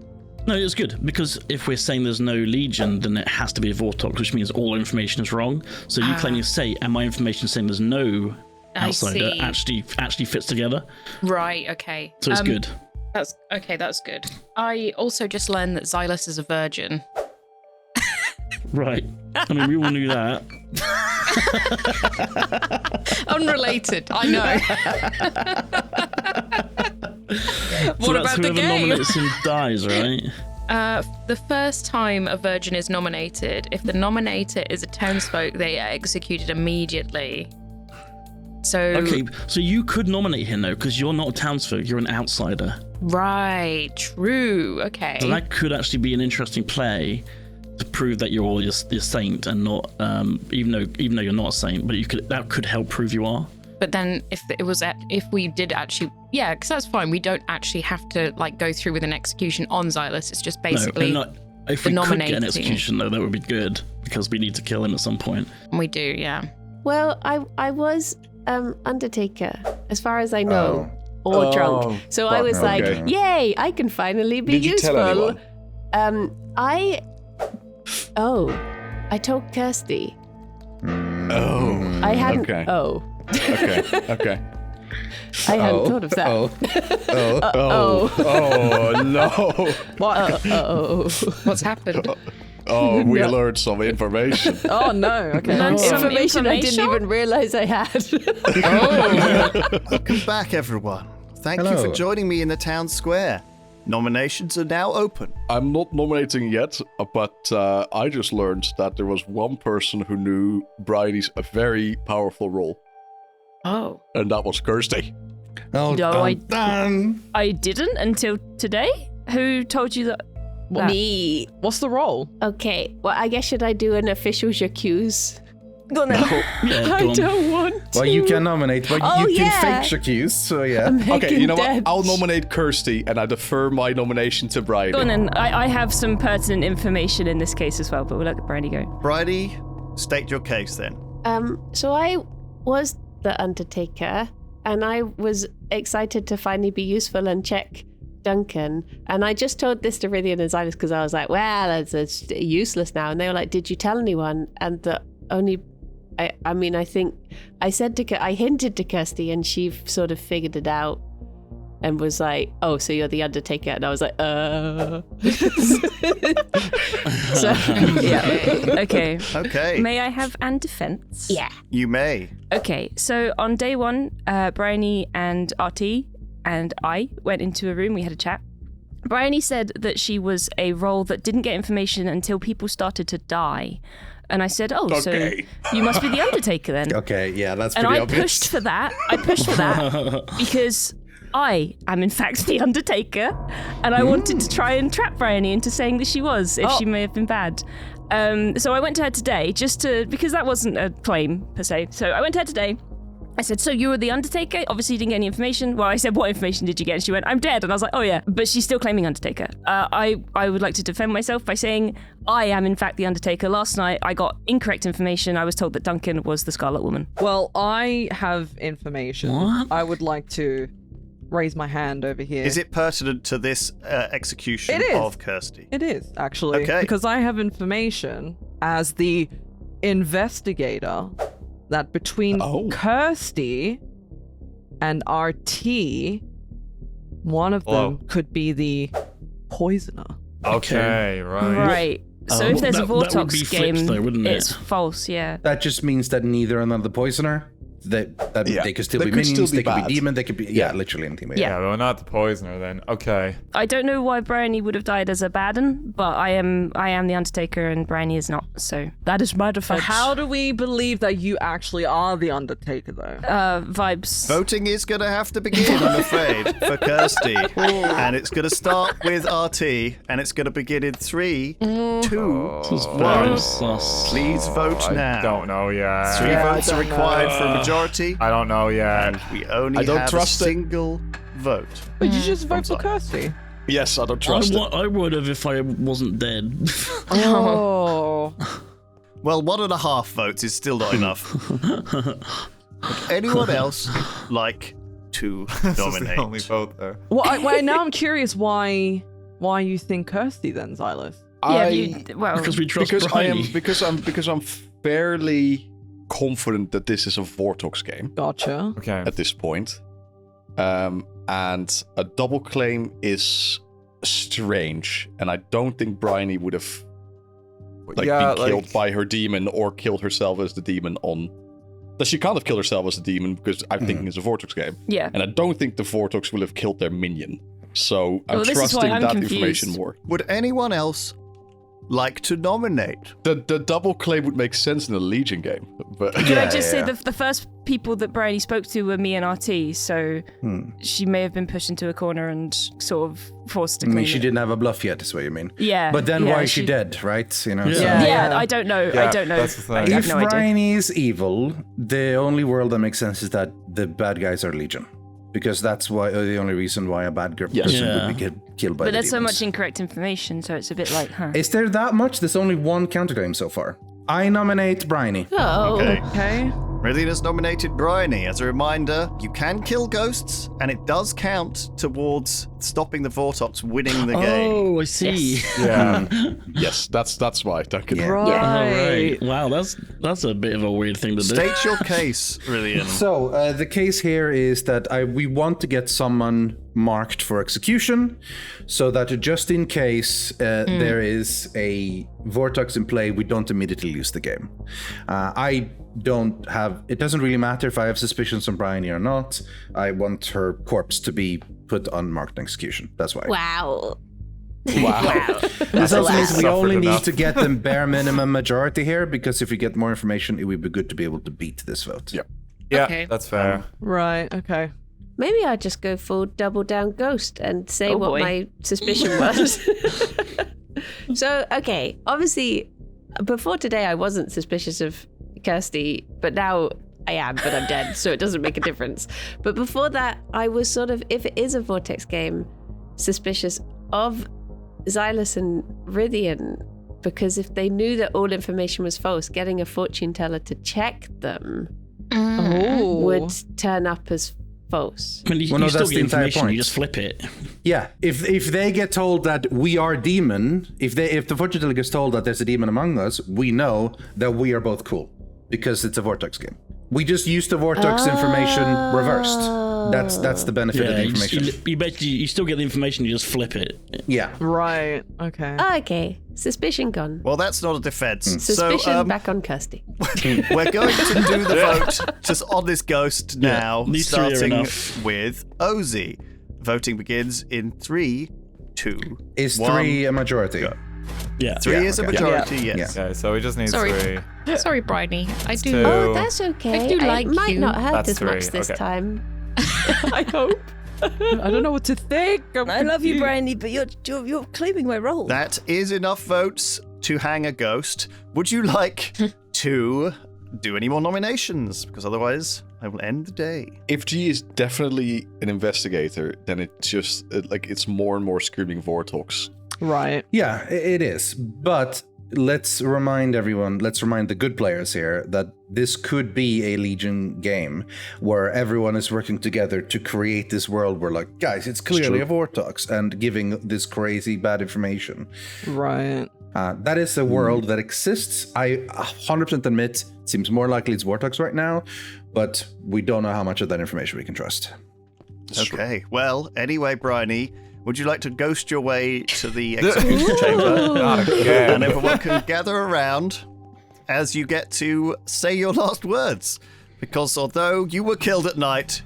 No, it's good because if we're saying there's no Legion, then it has to be a Vortox, which means all information is wrong. So you claiming say, and my information saying there's no outsider actually fits together. Right, okay. So it's good. That's good. I also just learned that Xylus is a virgin. Right. I mean, we all knew that. Unrelated, I know. So What that's about the whoever game? nominates him dies, right? The first time a virgin is nominated, if the nominator is a townsfolk, they are executed immediately. So Okay, so you could nominate him though, because you're not a townsfolk, you're an outsider. right, true. Okay. So that could actually be an interesting play to prove that you're your saint and not, even though you're not a saint, but that could help prove you are. But then if we did actually, yeah, because that's fine. We don't actually have to like go through with an execution on Xylus. It's just basically if the we could get nominating. an execution though, that would be good because we need to kill him at some point. We do, yeah. Well, I was Undertaker, as far as I know, or drunk. So I was like, okay. yay, I can finally be Did you useful. tell anyone? I told Kirsty. Oh. I hadn't. Okay. Oh. Okay. I hadn't thought of that. Oh no. What? Oh. What's happened? Oh, we learned some information. Oh no. Okay. Learned some Information I didn't information? even realize I had. Welcome back, everyone. Thank you for Hello. joining me in the town square. Nominations are now open. I'm not nominating yet, but I just learned that there was one person who knew Bridie's a very powerful role, Oh. and that was Kirsty. Oh, No, dun. I didn't until today. Who told you that? Me. What's the role? Okay. Well, I guess should I do an official j'accuse? Go on then. Yeah, I go on. don't want to. Well, you can nominate, but Oh, you yeah. can fake accuse. So yeah. Okay, you know dead. what? I'll nominate Kirsty, and I defer my nomination to Bridie. Go on then. I have some pertinent information in this case as well, but we'll let Brandy go. Bridie, state your case then. So I was the Undertaker, and I was excited to finally be useful and check Duncan. And I just told this to Rithian and Xylus because I was like, well, it's useless now. And they were like, did you tell anyone? And the only, I mean, I think I hinted to Kirsty, and she sort of figured it out and was like, oh, so you're the Undertaker. And I was like, So, yeah. Okay. Okay, May I have an defense? Yeah. you may. Okay, so on day one, Bryony and RT and I went into a room, we had a chat. Bryony said that she was a role that didn't get information until people started to die. And I said, oh, Okay. so you must be the Undertaker then. Okay, yeah, that's And pretty I obvious. pushed for that. Because I am in fact the Undertaker, and I wanted to try and trap Bryony into saying that she was, if she may have been bad. So I went to her today because that wasn't a claim per se. So I went to her today. I said, so you were the Undertaker? Obviously you didn't get any information. Well, I said, what information did you get? And she went, I'm dead. And I was like, oh yeah. But she's still claiming Undertaker. I would like to defend myself by saying I am in fact the Undertaker. Last night I got incorrect information. I was told that Duncan was the Scarlet Woman. Well, I have information. What? I would like to raise my hand over here. Is it pertinent to this execution It is. of Kirsty? It is, actually. Okay. Because I have information as the investigator that between Kirsty and RT, one of them could be the poisoner. Okay, right. Right. So if there's a that would Vortox be flipped game, though, wouldn't it? it's false, yeah. That just means that neither are the poisoner. They could still They be could minions, still be they could bad. be demon, they could be literally anything. But Yeah, well, not the poisoner then. Okay. I don't know why Bryony would have died as a baden, but I am the Undertaker and Bryony is not. So that is my But defense. how do we believe that you actually are the Undertaker, though? Vibes. Voting is going to have to begin, I'm afraid, for Kirsty. And it's going to start with RT, and it's going to begin in 3, 2, This is 1. very sus. Please vote now. I don't know yet. 3 votes are required for a majority, I don't know yet. and we only I don't have a trust it. single vote. Would you just vote for Kirsty? Yes, I don't trust it. I would have if I wasn't dead. Oh. Well, 1.5 votes is still not enough. Would anyone else like to This is the nominate? only vote there. Well, now I'm curious why you think Kirsty then, Silas? Because we trust Bryony. because I'm fairly confident that this is a Vortox game Gotcha. Okay. at this point. And a double claim is strange, and I don't think Bryony would have been killed by her demon or killed herself as the demon on. That she can't have killed herself as a demon because I'm thinking it's a Vortox game. Yeah. And I don't think the Vortox will have killed their minion. So I'm Well, this is why trusting I'm that confused. information more. Would anyone else like to nominate? The double claim would make sense in a Legion game, but Can I just say the first people that Bryony spoke to were me and RT, so she may have been pushed into a corner and sort of forced to I claim mean, she it. didn't have a bluff yet, is what you mean. Yeah. But then yeah, why is she dead, right? You know. Yeah. so- Yeah, I don't know. I don't know. that's the thing. I have If no idea. Bryony is evil, the only world that makes sense is that the bad guys are Legion. Because that's why the only reason why a bad person Yeah. would be killed by But the there's so demons. much incorrect information, so it's a bit like, huh? Is there that much? There's only one counterclaim so far. I nominate Bryony. Oh. Okay. Okay. Rillian has nominated Bryony. As a reminder, you can kill ghosts, and it does count towards stopping the Vortox winning the game. Oh, I see. Yeah. yes, that's why Duncan. Yeah. Right. Right. Wow, that's a bit of a weird thing to do. State your case, Rillian. So the case here is that we want to get someone marked for execution, so that just in case there is a Vortox in play, we don't immediately lose the game. It doesn't really matter if I have suspicions on Bryony or not. I want her corpse to be put on marked execution. That's why. Wow. Wow. This also means we Suffered only need enough. to get the bare minimum majority here, because if we get more information, it would be good to be able to beat this vote. Yeah. Yeah, Okay. that's fair. Right. Okay. Maybe I just go full double down ghost and say Oh, what boy. my suspicion was. So, okay, obviously, before today I wasn't suspicious of Kirsty, but now I am, but I'm dead, so it doesn't make a difference. But before that, I was sort of, if it is a Vortex game, suspicious of Xylus and Rythian, because if they knew that all information was false, getting a fortune teller to check them Oh. would turn up as false. I mean, you Well, no, still that's get the entire information, point. you just flip it. Yeah, if they get told that we are demon, if the fortune teller gets told that there's a demon among us, we know that we are both cool because it's a Vortex game. We just use the Vortex information reversed. That's the benefit of Yeah, the you, information. you still get the information, you just flip it. Yeah. Right. Okay. Okay, suspicion gone. Well, that's not a defense. Suspicion So back on Kirsty. we're going to do the vote just on this ghost Yeah, now, these three are starting enough. with Ozzy. Voting begins in 3, 2, Is 1. 3 a majority? Go. Yeah. 3 is a okay. majority, yes. Yeah, so we just need Sorry. 3. Sorry, Bryony. I do. Two. Oh, that's okay. I do like might you. not hurt That's as much 3, this okay. time. I hope. I don't know what to think. I love you, Bryony, but you're claiming my role. That is enough votes to hang a ghost. Would you like to do any more nominations? Because otherwise, I will end the day. If G is definitely an investigator, then it's just it's more and more screaming Vortox. Right. Yeah, it is. But let's remind the good players here that this could be a Legion game where everyone is working together to create this world where, like, guys, it's clearly a Vortox, and giving this crazy bad information. Right. That is a world that exists. I 100% admit it seems more likely it's Vortox right now, but we don't know how much of that information we can trust. Okay, well, anyway, Bryony, would you like to ghost your way to the execution chamber? Not again. And everyone can gather around as you get to say your last words. Because although you were killed at night,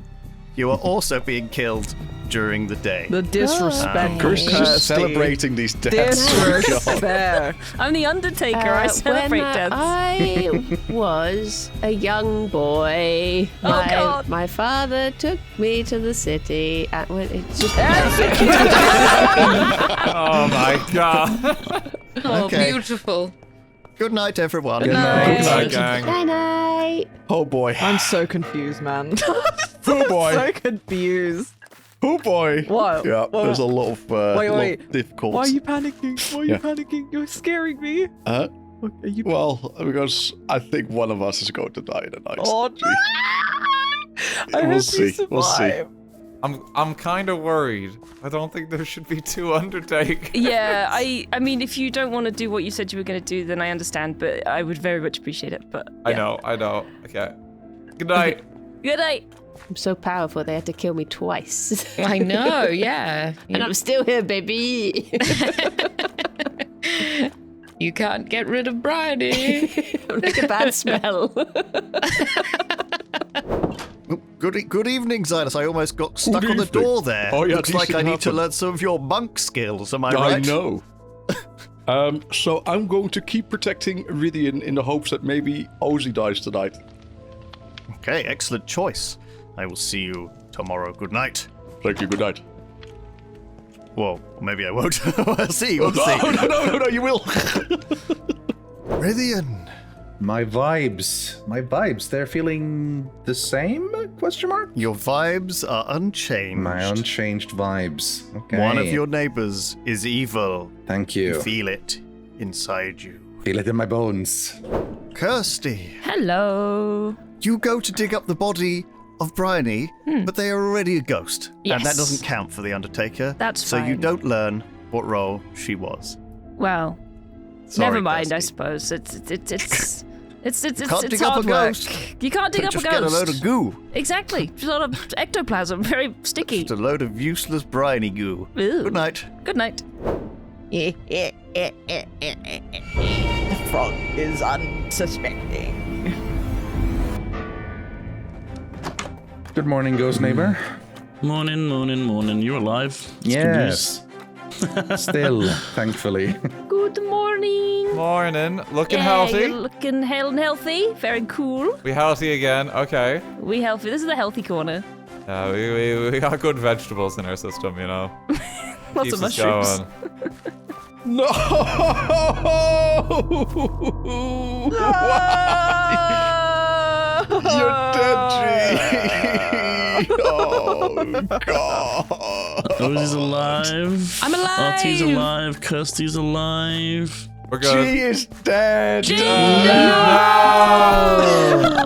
you are also being killed during the day. The disrespect. Kirsty's just celebrating these deaths. Disrespect. I'm the Undertaker. I celebrate when deaths. I was a young boy, my father took me to the city. It's just Oh my god. Oh, Okay. beautiful. Good night, everyone. Good night. Good night, gang. Night night. Oh boy. I'm so confused, man. Oh boy. So confused. Oh boy. What? Yeah, What? there's a lot of Wait. difficult. Why are you panicking? Why are you Yeah. panicking? You're scaring me. Huh? Are you? Well, because I think one of us is going to die tonight. Oh, Gee. I We'll hope see. you survive. We'll see. I'm kind of worried. I don't think there should be two Undertakers. Yeah, I mean, if you don't want to do what you said you were going to do, then I understand, but I would very much appreciate it. But yeah. I know. Okay. Good night. Good night. I'm so powerful, they had to kill me twice. I know, yeah. And I'm still here, baby. You can't get rid of Bridie. I'm like a bad smell. Good evening, Xylus. I almost got stuck on the evening. door there. Oh, yeah, Looks like decent I need to happen. learn some of your monk skills. Am I I right? know. So I'm going to keep protecting Iridian in the hopes that maybe Ozzy dies tonight. Okay, excellent choice. I will see you tomorrow. Good night. Thank you. Good night. Well, maybe I won't. We'll see. We'll see. No, you will. Rithian. My vibes, they're feeling the same? Question mark? Your vibes are unchanged. My unchanged vibes. Okay. One of your neighbors is evil. Thank you. You feel it inside you. Feel it in my bones. Kirsty, Hello. you go to dig up the body of Bryony, but they are already a ghost. And that Yes. doesn't count for the Undertaker. That's so you fine. don't learn what role she was. Well, Sorry, never mind. Kirsty. I suppose it's Can't dig up hard a work. ghost. You can't dig up a Just ghost. get a load of goo. Exactly. Just a lot of ectoplasm, very sticky. Just a load of useless Bryony goo. Ew. Good night. Good night. The frog is unsuspecting. Good morning, ghost neighbor. Morning. You alive? It's good Yes. Still, thankfully. Good morning. Morning. Looking Yeah, healthy. You're looking hale and healthy. Very cool. We healthy again. Okay. We healthy. This is the healthy corner. Yeah, we got good vegetables in our system, you know. Lots Keeps of us mushrooms. going. No! You're dead, G. Oh, God. Ozzy's alive. I'm alive. Artie's alive. Kirsty's alive. We're good. G is dead.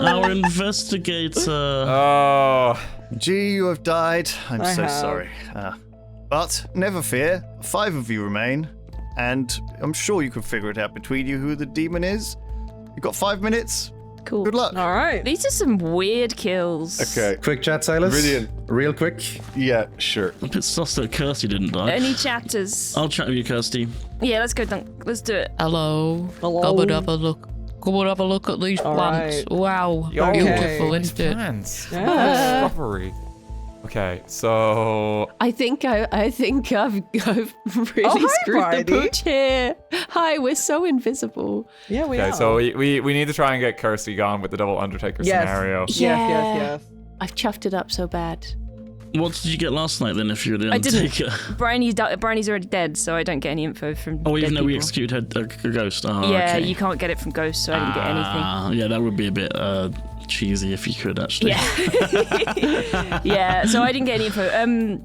Our investigator. Oh. Gee, you have died. I'm I so have. sorry. But never fear. 5 of you remain. And I'm sure you can figure it out between you who the demon is. You've got 5 minutes. Cool. Good luck. All right. These are some weird kills. Okay. Quick chat, Silas. Brilliant. Real quick. Yeah, sure. I'm a bit sus that Kirsty didn't die. Any chatters? I'll chat with you, Kirsty. Yeah, let's go, Dunk. Let's do it. Hello. Hello. Come and have a look. Come and have a look at these All plants. right. Wow. Yo, Beautiful, these isn't it? plants. Yeah. Strawberry. Okay, so I think I've really hi, screwed Bridie. the pooch here. Hi, we're so invisible. Yeah, we okay, are. so we need to try and get Kirsty gone with the double Undertaker Yes. scenario. Yes, Yeah. yes, yes. I've chuffed it up so bad. What did you get last night then? If you're the I didn't. Undertaker? Bryony's already dead, so I don't get any info from. Oh, even dead though we people. executed a ghost. Oh, Yeah, okay. you can't get it from ghosts, so I didn't get anything. Yeah, that would be a bit cheesy if you could actually. Yeah. Yeah, so I didn't get any info.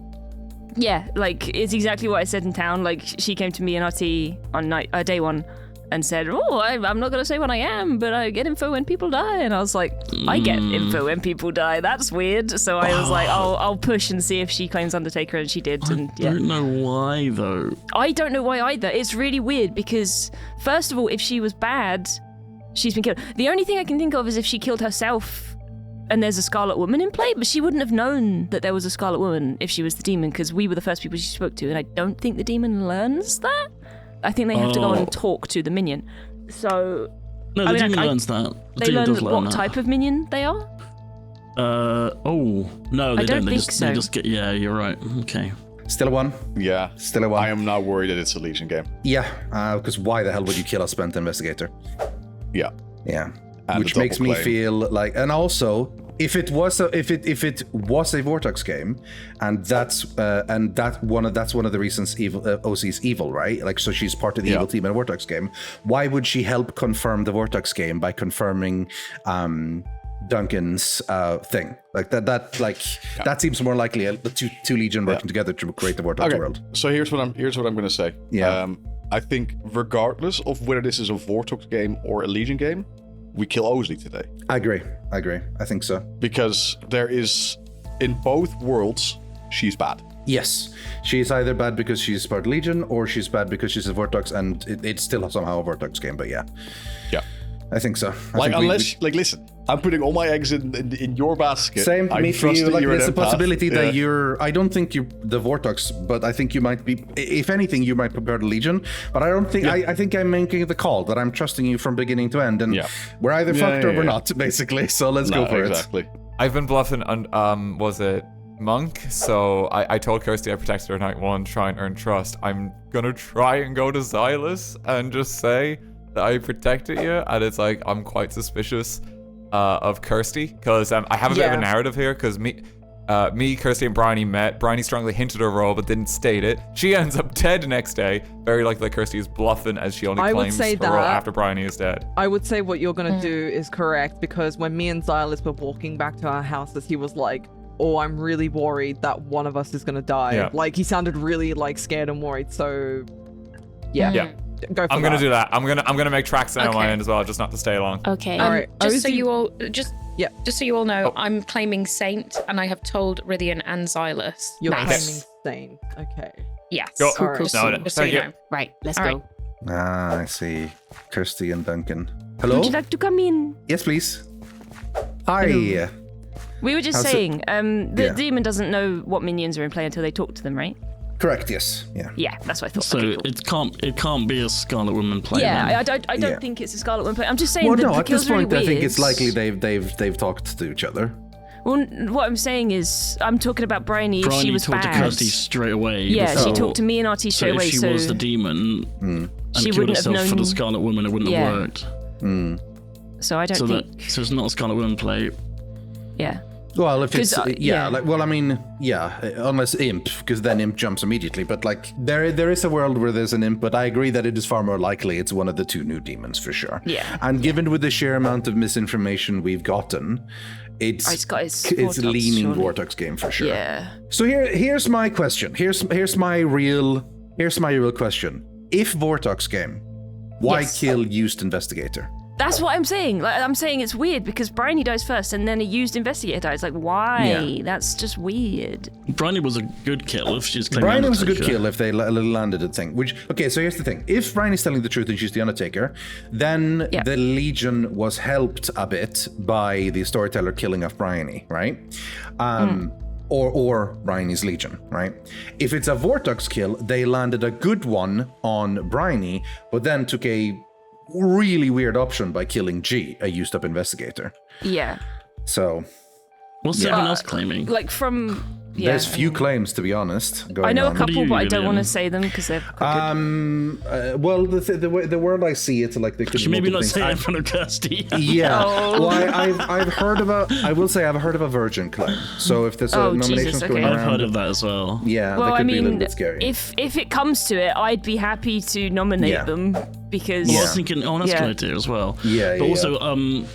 Yeah, like, it's exactly what I said in town. Like, she came to me and RT on day one and said, oh, I'm not going to say when I am, but I get info when people die. And I was like, I get info when people die. That's weird. So I was like, I'll push and see if she claims Undertaker, and she did. And I don't know why, though. I don't know why either. It's really weird because, first of all, if she was bad, she's been killed. The only thing I can think of is if she killed herself and there's a Scarlet Woman in play, but she wouldn't have known that there was a Scarlet Woman if she was the demon, because we were the first people she spoke to, and I don't think the demon learns that. I think they have to go and talk to the minion. So... No, the demon learns that. The They demon learn does learn what that. type of minion they are? No, they I don't They think just, so. They just get... Yeah, you're right. Okay. Still a 1. Yeah. Still a 1. I am not worried that it's a Legion game. Yeah, because why the hell would you kill a spent investigator? Yeah. Yeah. And Which a makes me double claim. feel like, and also, if it was a Vortex game, and that's one of the reasons OC's evil, right? Like, so she's part of the evil team in a Vortex game. Why would she help confirm the Vortex game by confirming Duncan's thing? Like that seems more likely. The two Legion working together to create the Vortex world. So here's what I'm going to say. Yeah. I think regardless of whether this is a Vortex game or a Legion game, we kill Osley today. I agree. I think so. Because there is, in both worlds, she's bad. Yes, she's either bad because she's part Legion, or she's bad because she's a Vortex, and it's still somehow a Vortex game. But yeah, I think so. Listen, I'm putting all my eggs in your basket. Same, I'm me for you. trusting Like, you're there's a an empath. possibility that Yeah. you're. I don't think you're the Vortex, but I think you might be. If anything, you might prepare the Legion. But I don't think. I think I'm making the call that I'm trusting you from beginning to end, and we're either fucked or we're not, basically. So let's go for exactly. I've been bluffing on, was it Monk? So I told Kirsty I protected her night 1, try and earn trust. I'm gonna try and go to Xylus and just say that I protected you, and it's like, I'm quite suspicious of Kirsty, because I have a bit of a narrative here, because me, Kirsty, and Bryony met. Bryony strongly hinted her role, but didn't state it. She ends up dead next day. Very likely that Kirsty is bluffing, as she only claims her role after Bryony is dead. I would say what you're going to do is correct, because when me and Xylus were walking back to our houses, he was like, oh, I'm really worried that one of us is going to die. Yeah. Like, he sounded really, like, scared and worried, so... Yeah. Yeah. Go for I'm gonna do that. I'm gonna make tracks on my end as well, just not to stay long. Okay. All right. Just so Ozzy- you all, Yeah. just so you all know, I'm claiming Saint, and I have told Rythian and Xylus. You're Nice. claiming Stain. Okay. Yes. Go. All right. Just, No, just so thank you you. know. Right, let's All go. I see. Kirsty and Duncan. Hello. Would you like to come in? Yes, please. Hi. We were just How's it- saying, the Yeah. demon doesn't know what minions are in play until they talk to them, right? Correct. Yes. Yeah. Yeah, that's what I thought. So Okay, cool. it can't be a Scarlet Woman play. Yeah, then. I don't Yeah. think it's a Scarlet Woman play. I'm just saying Well, that no. the At this kill's really point, I think weird. it's likely they've talked to each other. Well, what I'm saying is, I'm talking about Bryony. If she Bryony was talked bad, to Kirsty straight away. yeah, she before. talked to me and RT So straight if away. she So was the demon and She killed wouldn't have herself for known- the Scarlet Woman, it wouldn't Yeah. have worked. so I don't So think. so it's not a Scarlet Woman play. Yeah. Well, if it's 'Cause, yeah. unless Imp, because then Imp jumps immediately. But like there is a world where there's an Imp, but I agree that it is far more likely it's one of the two new demons for sure. Yeah. And given with the sheer amount of misinformation we've gotten, it's Vortex, leaning surely. Vortex game for sure. Yeah. So here's my question. Here's my real question. If Vortex game, why Yes. kill used investigator? That's what I'm saying. Like, I'm saying it's weird because Bryony dies first and then a used investigator dies. Like, why? Yeah. That's just weird. Bryony was a good kill if she's claiming Bryony was a good Undertaker. kill if they landed the thing. So here's the thing. If Bryony's telling the truth and she's the Undertaker, then Yeah. the Legion was helped a bit by the storyteller killing off Bryony, right? Or Bryony's Legion, right? If it's a Vortex kill, they landed a good one on Bryony, but then took a really weird option by killing G, a used up investigator. Yeah. So What's everyone else claiming? Like from... Yeah, There's few claims, to be honest. Going I know on. a couple, but I don't want to Vivian? say them because they're crooked. Well, the word I see, it's like they could. Should maybe not multiple say it in things. front of Kirsty. Yeah. Oh. Well, I've heard of a. I will say I've heard of a virgin claim. So if there's Oh, nominations Jesus, going okay. I've around, heard of that as well. yeah, Well, that could I be a little mean, bit scary. if it comes to it, I'd be happy to nominate Yeah. them because... Well, I Yeah. was thinking, that's a good idea as well. Yeah, But yeah, also,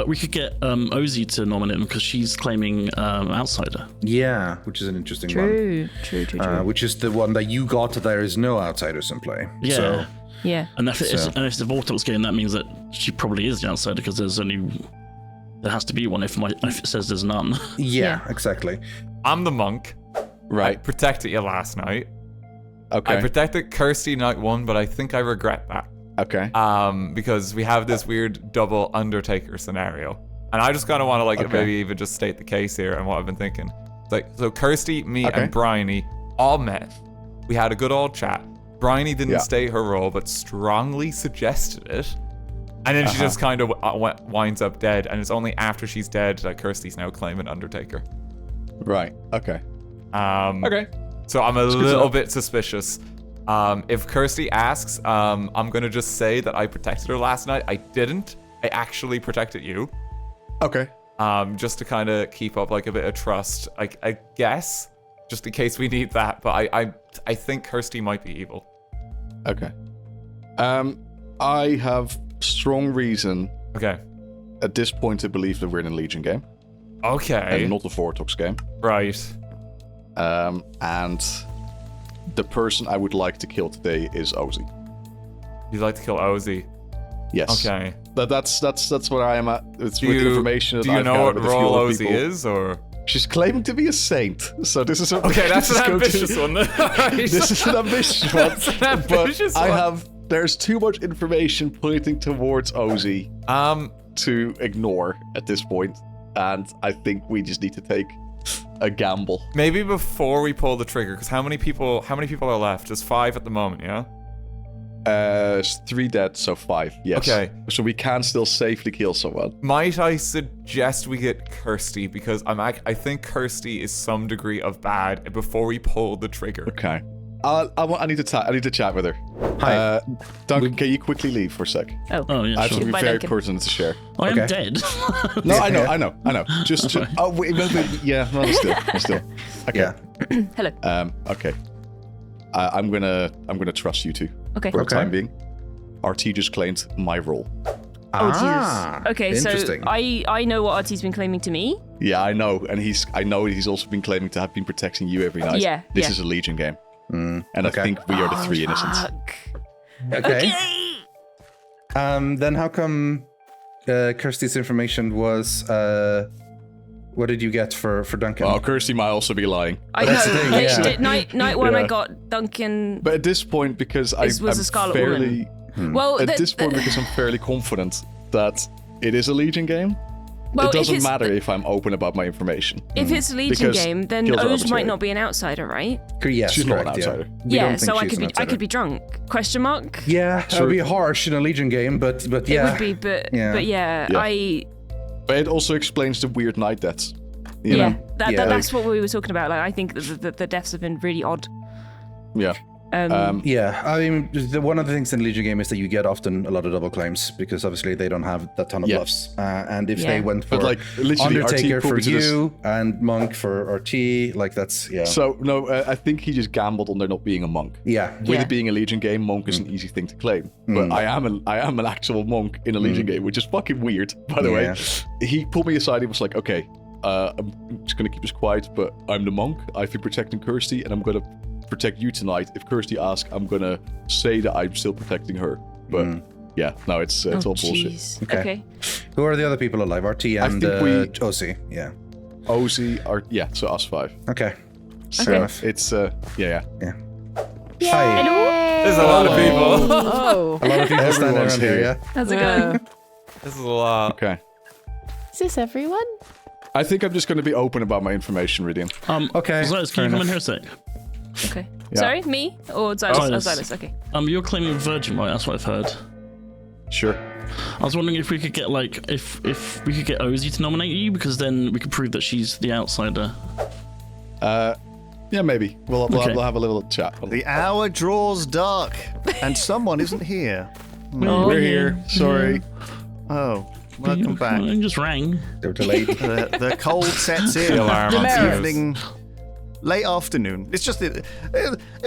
we could get Ozzy to nominate him because she's claiming outsider. Yeah, which is an interesting one. True. Which is the one that you got. There is no outsiders in play. Yeah. So, Yeah. And if it's So- the Vortex game, that means that she probably is the outsider because there has to be one if it says there's none. yeah, exactly. I'm the monk. I Right. protected you last night. Okay. I protected Kirsty night 1, but I think I regret that. Okay. Because we have this weird double Undertaker scenario. And I just kind of want to, Okay. maybe even just state the case here and what I've been thinking. So Kirsty, me, Okay. and Bryony all met. We had a good old chat. Bryony didn't Yeah. state her role, but strongly suggested it. And then she just kind of winds up dead. And it's only after she's dead that Kirsty's now claiming Undertaker. Right. Okay. Okay. So I'm a little bit suspicious. If Kirsty asks, I'm gonna just say that I protected her last night. I didn't. I actually protected you. Okay. Just to kind of keep up like a bit of trust. I guess, just in case we need that. But I think Kirsty might be evil. Okay. I have strong reason Okay. at this point to believe that we're in a Legion game Okay. and not a Vortex game. Right. And the person I would like to kill today is Ozzy. You'd like to kill Ozzy. Yes. Okay. That's where I am at. It's Do with you, information that do you I've know what gathered with a few role other Ozzy people. is, or? She's claiming to be a saint, so this is a, Okay, that's this is an going to- ambitious one. This is an ambitious one. That's an ambitious but one. there's too much information pointing towards Ozzy to ignore at this point, and I think we just need to take a gamble. Maybe before we pull the trigger, because how many people are left? There's 5 at the moment, yeah? It's 3 dead, so 5. Yes. Okay. So we can still safely kill someone. Might I suggest we get Kirsty, because I think Kirsty is some degree of bad before we pull the trigger. Okay. I need to chat with her. Hi. Duncan, can you quickly leave for a sec? Oh, yeah, I have sure. something Bye, very Duncan. pertinent to share. I am Okay. dead. No, I know. Just oh wait, yeah, no, still. Okay. Yeah. Hello. Okay. I'm gonna trust you two Okay. for the Okay. time being. RT just claimed my role. Oh, Jesus. Okay, so interesting. I know what Artie's been claiming to me. Yeah, I know, and I know he's also been claiming to have been protecting you every night. Yeah, This yeah. is a Legion game, and okay. I think we are the 3 innocents. Fuck. Okay. Then how come Kirsty's information was? What did you get for Duncan? Oh, Kirsty might also be lying. I That's know. the thing, like, yeah. night one, I Yeah. got Duncan. But at this point, because Was a I'm Scarlet fairly Well, at this point, because I'm fairly confident that it is a Legion game. well, It if doesn't it's- matter if I'm open about my information. If it's a Legion Because game, then kills are Oz arbitrary. might not be an outsider, right? Yes, She's not an correct, outsider. Yeah, We Yeah, don't think so I she's could an be I could be drunk? Question mark. Yeah, it would be harsh in a Legion game, but yeah. It would be, but Yeah. yeah, Yeah. But it also explains the weird night deaths. You yeah, know? that's what we were talking about. Like, I think the deaths have been really odd. Yeah. Yeah, I mean, one of the things in Legion game is that you get often a lot of double claims because obviously they don't have that ton of Yeah. buffs. And if Yeah. they went for But, like, literally, Undertaker RT put for me to this- you and Monk for RT, like that's So no, I think he just gambled on there not being a monk. yeah. With Yeah. it being a Legion game, monk is an easy thing to claim. But I am an actual monk in a Legion game, which is fucking weird, by the way. He pulled me aside. He was like, "Okay, I'm just gonna keep this quiet, but I'm the monk. I've been protecting Kirsty, and I'm gonna protect you tonight. If Kirsty asks, I'm gonna say that I'm still protecting her." But yeah, no, it's all bullshit. Jeez. Okay. Okay. Who are the other people alive? RT and think we- OC. Yeah. Ozzy are so us 5. Okay. So Fair enough. it's yeah. Hi. There's a lot of people. Oh. A lot of people standing Everyone's around here. here. Yeah. How's it Yeah. going? This is a lot. Okay. Is this everyone? I think I'm just gonna be open about my information, Ridian. Okay, Xylus, fair can you come in enough. here a sec? Okay. Yeah. Sorry, me or Xylus? Oh, Xylus. Xylus. Okay. You're claiming virgin, right? That's what I've heard. Sure. I was wondering if we could get if we could get Ozzy to nominate you, because then we could prove that she's the outsider. Yeah, maybe. We'll have a little chat. The hour draws dark, and someone isn't here. We're here. Sorry. Oh, welcome back. I just rang. They're delayed. The cold sets in. The alarm on It's fuse. evening, late afternoon. It's just the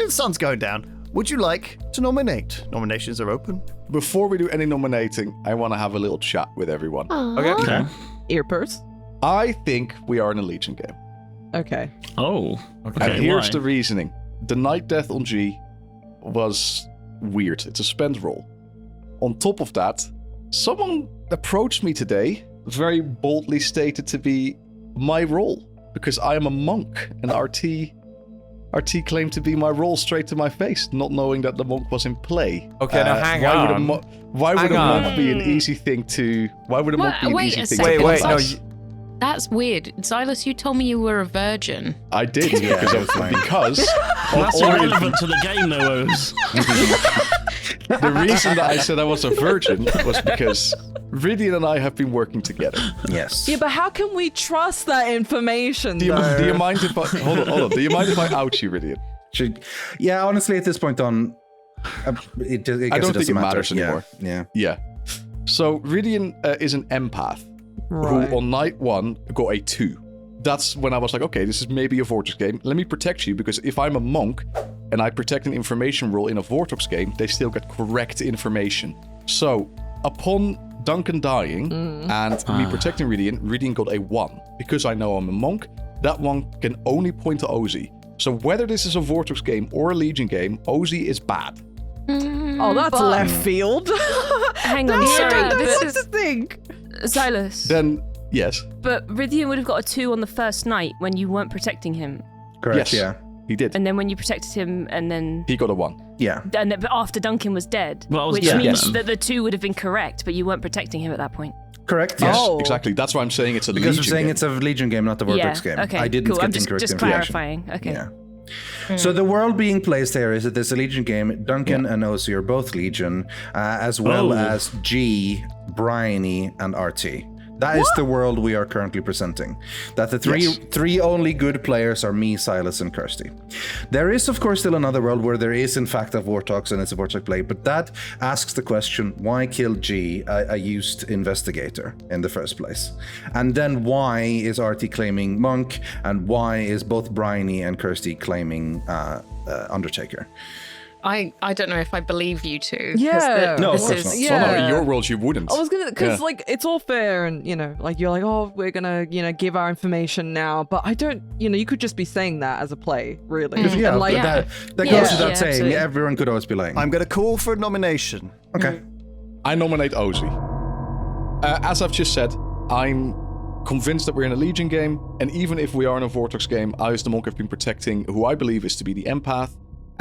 sun's going down. Would you like to nominate? Nominations are open. Before we do any nominating, I want to have a little chat with everyone. Okay. Ear purse. I think we are in a Legion game. Okay. Oh. And here's why? the reasoning. The Night Death on G was weird. It's a spend roll. On top of that, someone approached me today, very boldly stated to be my role, because I am a monk, and RT claimed to be my role straight to my face, not knowing that the monk was in play. Okay, now hang why on. Would why would Hang a on. monk be an easy thing to... Why would a monk be an Wait easy a thing second. to Wait, no. possess? That's weird. Silas, you told me you were a virgin. I did, because of That's all the- irrelevant to the game, though, Oz. The reason that I said I was a virgin was because Ridian and I have been working together. Yes. Yeah, but how can we trust that information, Do you though? mind if I... Hold on. Do you mind if I out you, Ridian? Yeah, honestly, at this point on, it doesn't think it matter. matters anymore. Yeah. Yeah. So Ridian is an empath Right. who on night 1 got a 2. That's when I was like, okay, this is maybe a Vortex game. Let me protect you, because if I'm a monk and I protect an information role in a Vortex game, they still get correct information. So upon Duncan dying and me protecting Ridian got a 1. Because I know I'm a monk, that one can only point to Ozzy. So whether this is a Vortex game or a Legion game, Ozzy is bad. Oh, that's But- left field. Hang on, No, sorry. I don't know but- what to think. Silas. Then, yes. But Rithian would have got a 2 on the first night when you weren't protecting him. Correct. Yes. Yeah. He did. And then when you protected him, and then... He got a 1. Yeah. And then, but after Duncan was dead. Well, I was which dead means then. that the 2 would have been correct, but you weren't protecting him at that point. Correct. Yes, Oh. exactly. That's why I'm saying it's a Because Legion we're saying game. it's a Legion game, not a Vortex game. Okay, I didn't cool. get I'm the incorrect just information. clarifying. Okay. Yeah. So the world being placed here is that there's a Legion game. Duncan and Ozzy are both Legion, as well as G, Bryony, and RT. That is the world we are currently presenting. That the three only good players are me, Silas, and Kirsty. There is, of course, still another world where there is, in fact, a Vortex and it's a Vortex play, but that asks the question, why kill G, a used investigator, in the first place? And then why is RT claiming Monk, and why is both Bryony and Kirsty claiming Undertaker? I don't know if I believe you two. 'cause Yeah. No, of this course is- not. Yeah. Well, no, in your world, you wouldn't. I was gonna, because Yeah. like it's all fair, and like you're like, oh, we're gonna give our information now, but I don't, you could just be saying that as a play, really. Yeah, And, like, but that goes Yeah. without Yeah, saying. absolutely. Everyone could always be lying. I'm going to call for a nomination. Okay. I nominate Ozzy. As I've just said, I'm convinced that we're in a Legion game, and even if we are in a Vortex game, I as the monk have been protecting who I believe is to be the empath,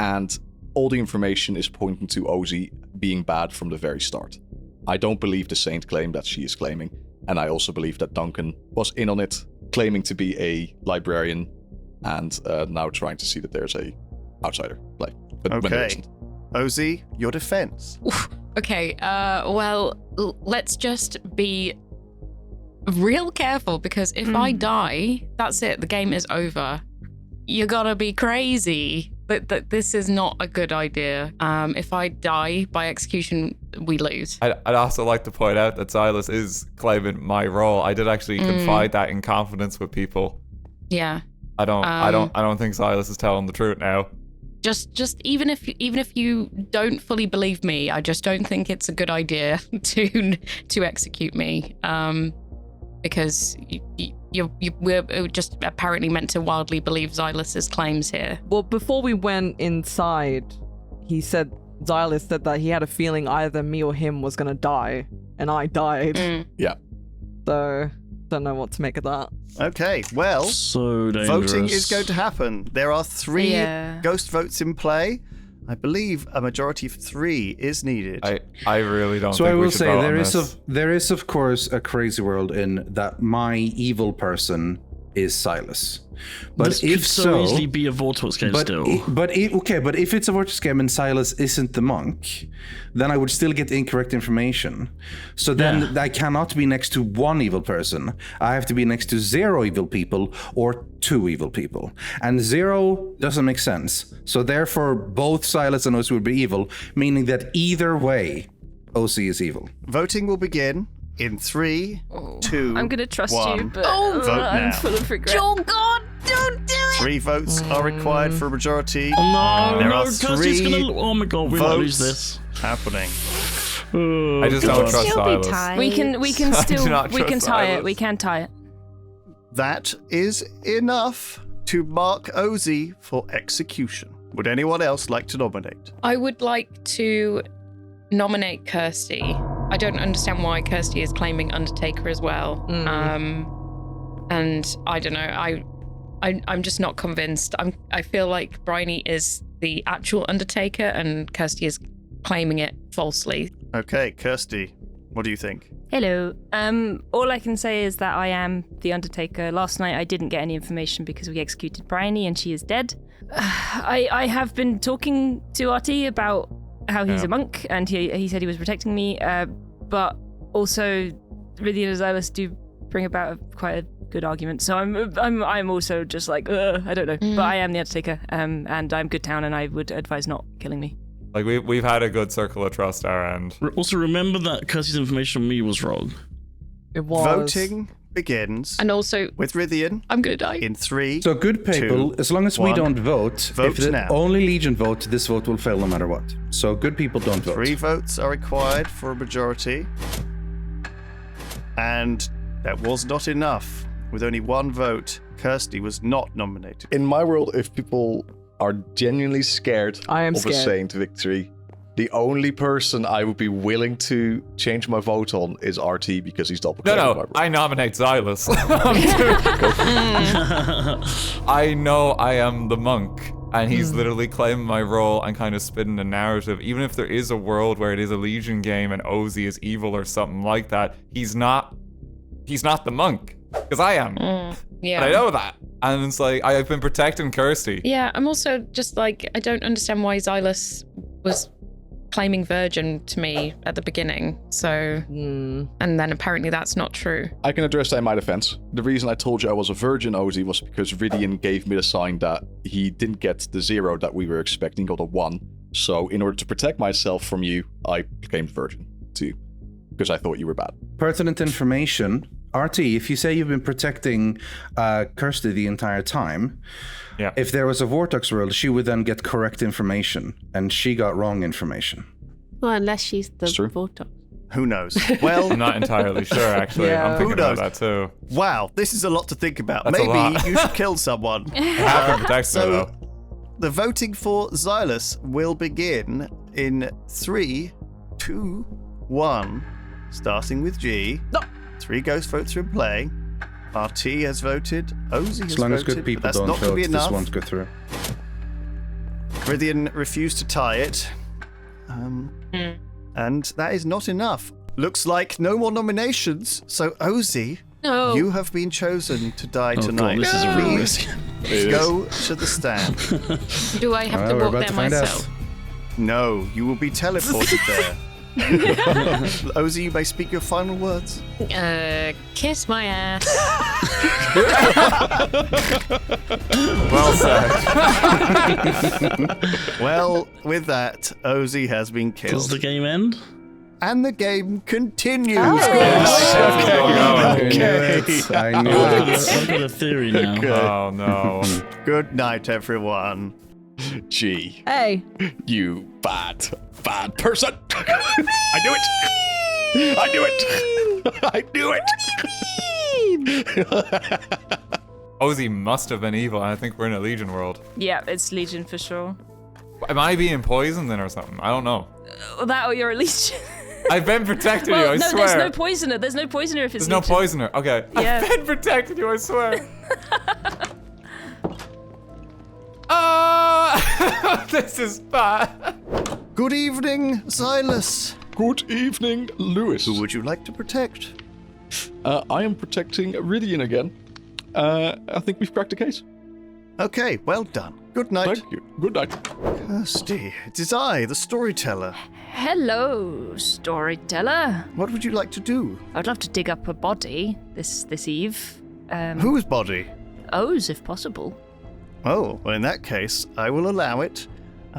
and all the information is pointing to Ozzy being bad from the very start. I don't believe the Saint claim that she is claiming, and I also believe that Duncan was in on it, claiming to be a librarian, and now trying to see that there's a outsider play. But when there Okay. isn't. Ozzy, your defense. Okay, well, let's just be real careful, because if I die, that's it. The game is over. You gotta be crazy. That this is not a good idea. If I die by execution, we lose. I'd also like to point out that Silas is claiming my role. I did actually confide that in confidence with people. Yeah. I don't think Silas is telling the truth now. Just even if you don't fully believe me, I just don't think it's a good idea to execute me. Because we're just apparently meant to wildly believe Xylus's claims here. Well, before we went inside, Xylus said that he had a feeling either me or him was gonna die, and I died. Yeah. So, don't know what to make of that. Okay, well, So dangerous. voting is going to happen. There are 3 Yeah. ghost votes in play. I believe a majority of 3 is needed. I really don't So think I we will should say vote there on is this. there is of course a crazy world in that my evil person is Silas. But this if could so easily be a Vortex game still. But if it's a Vortex game and Silas isn't the monk, then I would still get incorrect information. So then I cannot be next to one evil person. I have to be next to 0 evil people or 2 evil people. And 0 doesn't make sense. So therefore, both Silas and OC would be evil, meaning that either way, OC is evil. Voting will begin in 3, 2, I'm gonna trust 1. you, but Vote I'm now. full of regret. Oh God, don't do it! 3 votes are required for a majority. Oh no, There no, are Kirsty's 3 gonna. Oh my god, we might lose votes this. happening. Oh, I just God. don't trust Still be Silas. tied. We can I do still not we can trust tie it. Silas. We can tie it. That is enough to mark Ozzy for execution. Would anyone else like to nominate? I would like to nominate Kirsty. I don't understand why Kirsty is claiming Undertaker as well. And I don't know. I'm just not convinced. I feel like Bryony is the actual Undertaker and Kirsty is claiming it falsely. Okay, Kirsty, what do you think? Hello. All I can say is that I am the Undertaker. Last night I didn't get any information because we executed Bryony and she is dead. I have been talking to Artie about how he's a monk and he said he was protecting me, but also Rythian and Xylus do bring about quite a good argument. So I'm also just like, I don't know. But I am the Undertaker, and I'm good town, and I would advise not killing me. Like we've had a good circle of trust our end. Also, remember that Kirsty's information on me was wrong. It was. Voting begins And also, with Rythian I'm gonna die. in 3. So good people, 2, as long as we 1. don't vote, Vote if the now. only Legion vote, this vote will fail no matter what. So good people don't vote. 3 votes are required for a majority. And that was not enough. With only 1 vote, Kirsty was not nominated. In my world, if people are genuinely scared I am of scared. a Saint victory, the only person I would be willing to change my vote on is RT because he's double claiming my No, vote. I nominate Xylus. I know I am the monk, and he's literally claiming my role and kind of spinning the narrative. Even if there is a world where it is a Legion game and Ozzy is evil or something like that, he's not the monk, because I am. Yeah. And I know that. And it's like, I've been protecting Kirsty. Yeah, I'm also just like, I don't understand why Xylus was claiming virgin to me at the beginning. So, and then apparently that's not true. I can address that in my defense. The reason I told you I was a virgin, Ozzy, was because Rythian gave me the sign that he didn't get the 0 that we were expecting, he got a 1. So in order to protect myself from you, I claimed virgin too, because I thought you were bad. Pertinent information. RT, if you say you've been protecting Kirsty the entire time, Yeah. if there was a Vortex world, she would then get correct information, and she got wrong information. Well, unless she's the true. Vortex. Who knows? Well, I'm not entirely sure, actually. Yeah. I'm thinking Who about knows? that too. wow, this is a lot to think about. That's a Maybe lot. you should kill someone. I have been protecting her, though. The voting for Xylus will begin in 3, 2, 1, starting with G. No. 3 ghost votes are in play. RT has voted. Ozzy has As long as voted. good people but that's don't not going vote, to be this enough. won't go through. Rythian refused to tie it. And that is not enough. Looks like no more nominations. So, Ozzy, No. you have been chosen to die Oh tonight. god, this is a real Please risk. go to the stand. Do I have to We're walk about there to find myself? out. No, you will be teleported there. Ozzy, you may speak your final words. Kiss my ass. Well said. Well, with that, Ozzy has been Does killed. the game end? And the game continues. I knew Okay. it. I knew I've it. got a theory now. Oh no. Good night, everyone. Gee, Hey, you bad person. I knew it. I knew it. I knew it. Ozzy must have been evil, and I think we're in a Legion world. Yeah, it's Legion for sure. Am I being poisoned then or something? I don't know. That or you're a Legion. I've been protecting you, Well, I no, swear. there's no poisoner. There's no poisoner if it's There's no Legion. poisoner. Okay. Yeah. I've been protecting you, I swear. This is bad. Good evening, Xylus. Good evening, Lewis. Who would you like to protect? I am protecting Rythian again. I think we've cracked the case. Okay, well done. Good night. Thank you. Good night. Kirsty, it is I, the storyteller. Hello, storyteller. What would you like to do? I'd love to dig up a body this eve. Whose body? O's, if possible. Oh, well, in that case, I will allow it.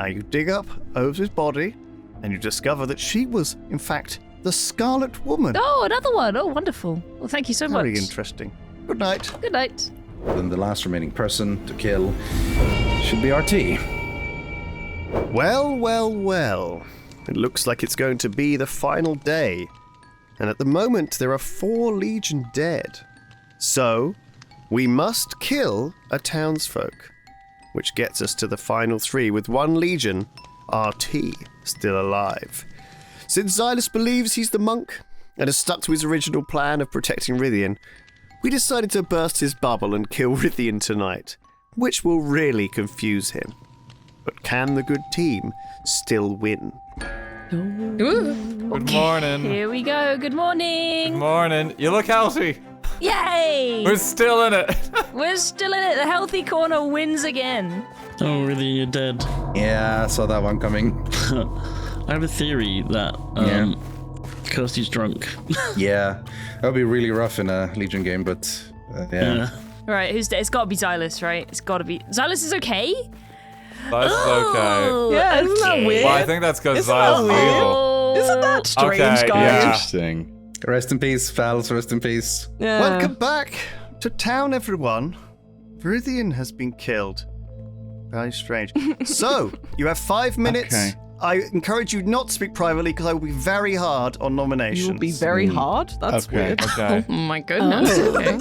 You dig up O's body, and you discover that she was, in fact, the Scarlet Woman. Oh, another one. Oh, wonderful. Well, thank you so much. Very interesting. Good night. Good night. Then the last remaining person to kill should be RT. Well. It looks like it's going to be the final day. And at the moment, there are 4 Legion dead. So, we must kill a townsfolk. Which gets us to the final 3 with 1 Legion, RT, still alive. Since Xylus believes he's the monk and has stuck to his original plan of protecting Rythian, we decided to burst his bubble and kill Rythian tonight, which will really confuse him. But can the good team still win? Good morning. Here we go. Good morning. Good morning. You look healthy. Yay! We're still in it. We're still in it. The healthy corner wins again. Oh, really? You're dead. Yeah, I saw that one coming. I have a theory that Kirsty's drunk. Yeah, that would be really rough in a Legion game, but yeah. Right, who's dead? It's got to be Xylus, right? It's got to be. Xylus is okay? That's okay. Yeah, isn't that weird? Well, I think that's because Isn't that Xylus is weird? evil. Isn't that strange, Okay, guys? yeah. Interesting. Rest in peace, Fals, rest in peace. Yeah. Welcome back to town, everyone. Rythian has been killed. Very strange. So, you have 5 minutes. Okay. I encourage you not to speak privately because I will be very hard on nominations. You'll be very hard? That's Okay. weird. Okay. Oh my goodness. Okay.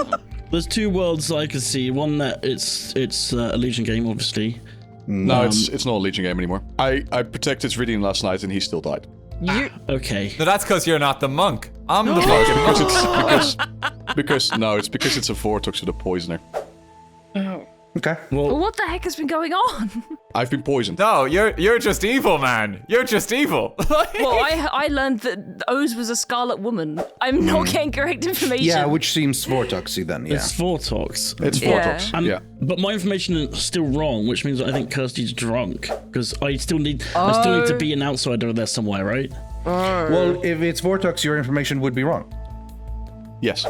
There's 2 worlds I can see. One that it's a Legion game, obviously. No, it's not a Legion game anymore. I protected Rythian last night and he still died. You, Okay. No, that's because you're not the monk. I'm the monk. Because it's a vortex with a poisoner. Okay. Well, What the heck has been going on? I've been poisoned. No, you're just evil, man. You're just evil. Well, I learned that Oz was a Scarlet Woman. I'm not getting correct information. Yeah, which seems Vortoxy then, yeah. it's Vortox. It's Yeah. vortex. And- Yeah. But my information is still wrong, which means I think Kirsty's drunk because I still need to be an outsider there somewhere, right? Well, if it's Vortox, your information would be wrong. Yes.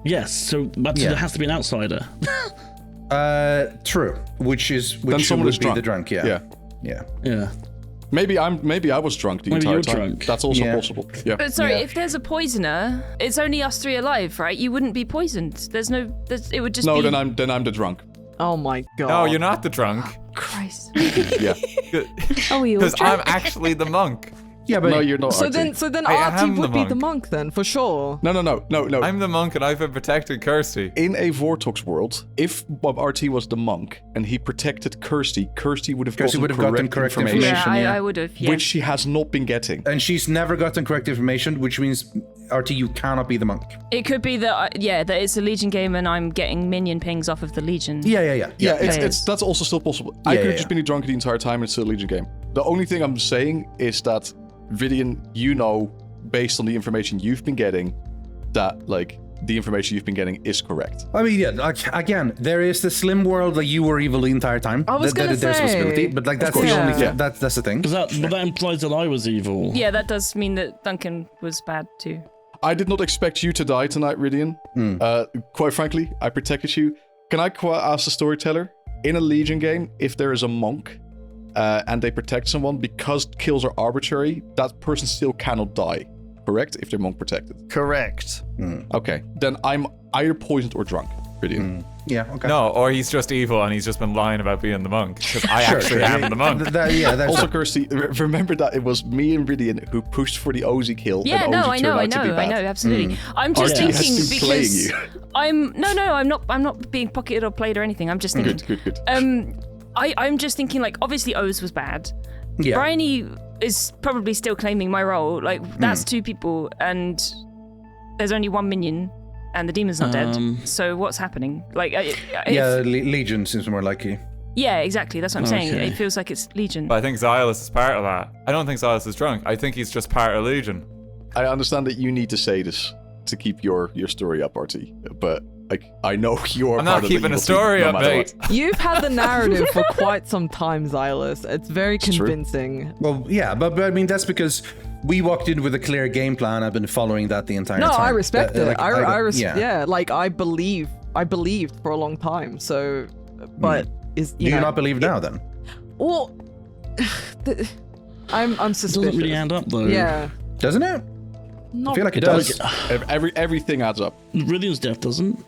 Yes. So, but Yeah. there has to be an outsider. True. Which Then someone would is be drunk. the drunk, yeah. Yeah. Yeah. Yeah. Maybe I was drunk the Maybe entire you're time. drunk. That's also Yeah. possible. Yeah. But sorry, Yeah. if there's a poisoner, it's only us 3 alive, right? You wouldn't be poisoned. It would just No, be. then I'm the drunk. oh my god. No, you're not the drunk. Christ. Yeah. Oh, you Because I'm actually the monk. Yeah, but No, you're not. So RT. then I RT am would the be the monk then, for sure. No. I'm the monk and I've been protecting Kirsty. In a Vortox world, if Bob RT was the monk and he protected Kirsty would have Kirsty would have gotten correct information. Yeah, yeah. I would have. Yeah. which she has not been getting. And she's never gotten correct information, which means RT, you cannot be the monk. It could be that, that it's a Legion game and I'm getting minion pings off of the Legion. Yeah. Yeah, players. it's that's also still possible. I Yeah, could have yeah, just been drunk the entire time and it's still a Legion game. The only thing I'm saying is that Rythian, based on the information you've been getting, that like the information you've been getting is correct. I mean, yeah, like, again, there is the slim world that you were evil the entire time. I was gonna There's a say. possibility, but like that's the course. only Yeah. that's the thing. But that implies that I was evil. Yeah, that does mean that Duncan was bad too. I did not expect you to die tonight, Rythian. Quite frankly, I protected you. Can I ask the storyteller, in a Legion game, if there is a monk and they protect someone, because kills are arbitrary, that person still cannot die, correct? If they're monk protected. Correct. Okay, then I'm either poisoned or drunk, Rythian. Yeah, okay. No, or he's just evil and he's just been lying about being the monk. Because I actually am the monk. That's Also, Kirsty, remember that it was me and Rythian who pushed for the Ozzy kill. Yeah, and no, Ozzy I turned know, out to be bad. absolutely. I'm just RT has thinking been playing because you. I'm not being pocketed or played or anything. I'm just thinking. Good. I'm just thinking like obviously Oz was bad. yeah. Bryony is probably still claiming my role. Like that's 2 people and there's only 1 minion and the demon's not dead. So what's happening? Like Legion seems more likely. yeah, exactly. That's what I'm saying. Okay. It feels like it's Legion. But I think Xylus is part of that. I don't think Xylus is drunk. I think he's just part of Legion. I understand that you need to say this to keep your story up, RT, but Like, I know you're I'm part not of the keeping a evil story team, up, no matter mate. what. You've had the narrative for quite some time, Xylus. It's very It's true. convincing. Well, yeah, but I mean that's because we walked in with a clear game plan. I've been following that the entire No, time. I respect it. Like, Yeah, like I believed for a long time. So, but is Do you not believe now then? Well, I'm It suspicious. doesn't really add up though. Yeah. Doesn't it? Not I feel like it It does. does. Everything adds up. Riddian's death doesn't.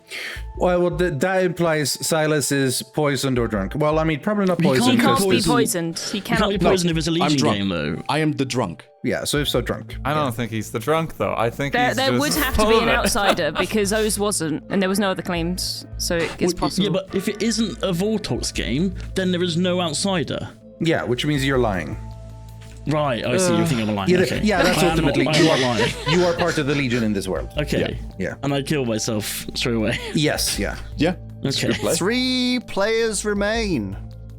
Well, that implies Silas is poisoned or drunk. Well, I mean, probably not He poisoned. He can't can't because- be poisoned. He You can't cannot be be poisoned if it's a I'm Legion drunk. game though. I am the drunk. Yeah, so if so, drunk. I don't think he's the drunk though. I think There, he's there just would have to full be of an it. outsider because O's wasn't, and there was no other claims, so it's possible. Yeah, but if it isn't a Vortox game, then there is no outsider. Yeah, which means you're lying. Right, I see. You're thinking I'm lying. Yeah, Okay. yeah, that's I am ultimately not, you I'm not lying. You are part of the Legion in this world. Okay. Yeah. And I kill myself straight away. Yes. Yeah. Yeah. Okay. Play. 3 players remain.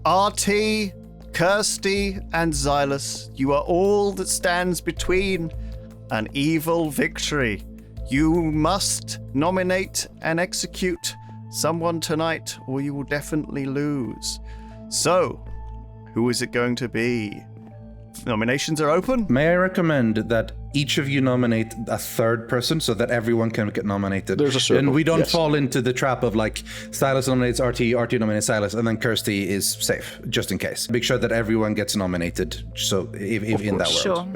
RT, Kirsty, and Xylus. You are all that stands between an evil victory. You must nominate and execute someone tonight, or you will definitely lose. So, who is it going to be? Nominations are open. May I recommend that each of you nominate a third person so that everyone can get nominated? There's a circle, And we don't yes. fall into the trap of like Silas nominates RT, RT nominates Silas, and then Kirsty is safe, just in case. Make sure that everyone gets nominated. So if in that world. Sure.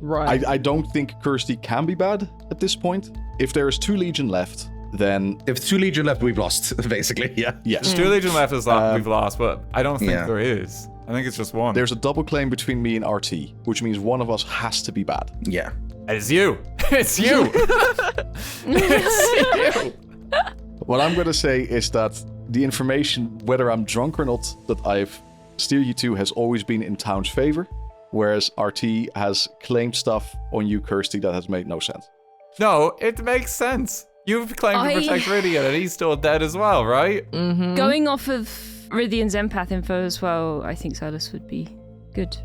Right. I don't think Kirsty can be bad at this point. If there is 2 Legion left, then If 2 Legion left, we've lost, basically. Yeah. yes. There's 2 Legion left is we've lost, but I don't think yeah. there is. I think it's just one. There's a double claim between me and RT, which means one of us has to be bad. Yeah. It's you. It's you. It's you. What I'm going to say is that the information, whether I'm drunk or not, that I've steered you to has always been in Town's favor, whereas RT has claimed stuff on you, Kirsty, that has made no sense. No, it makes sense. You've claimed to protect Rydian, and he's still dead as well, right? Going off of Rydian's empath info as well, I think Silas would be good,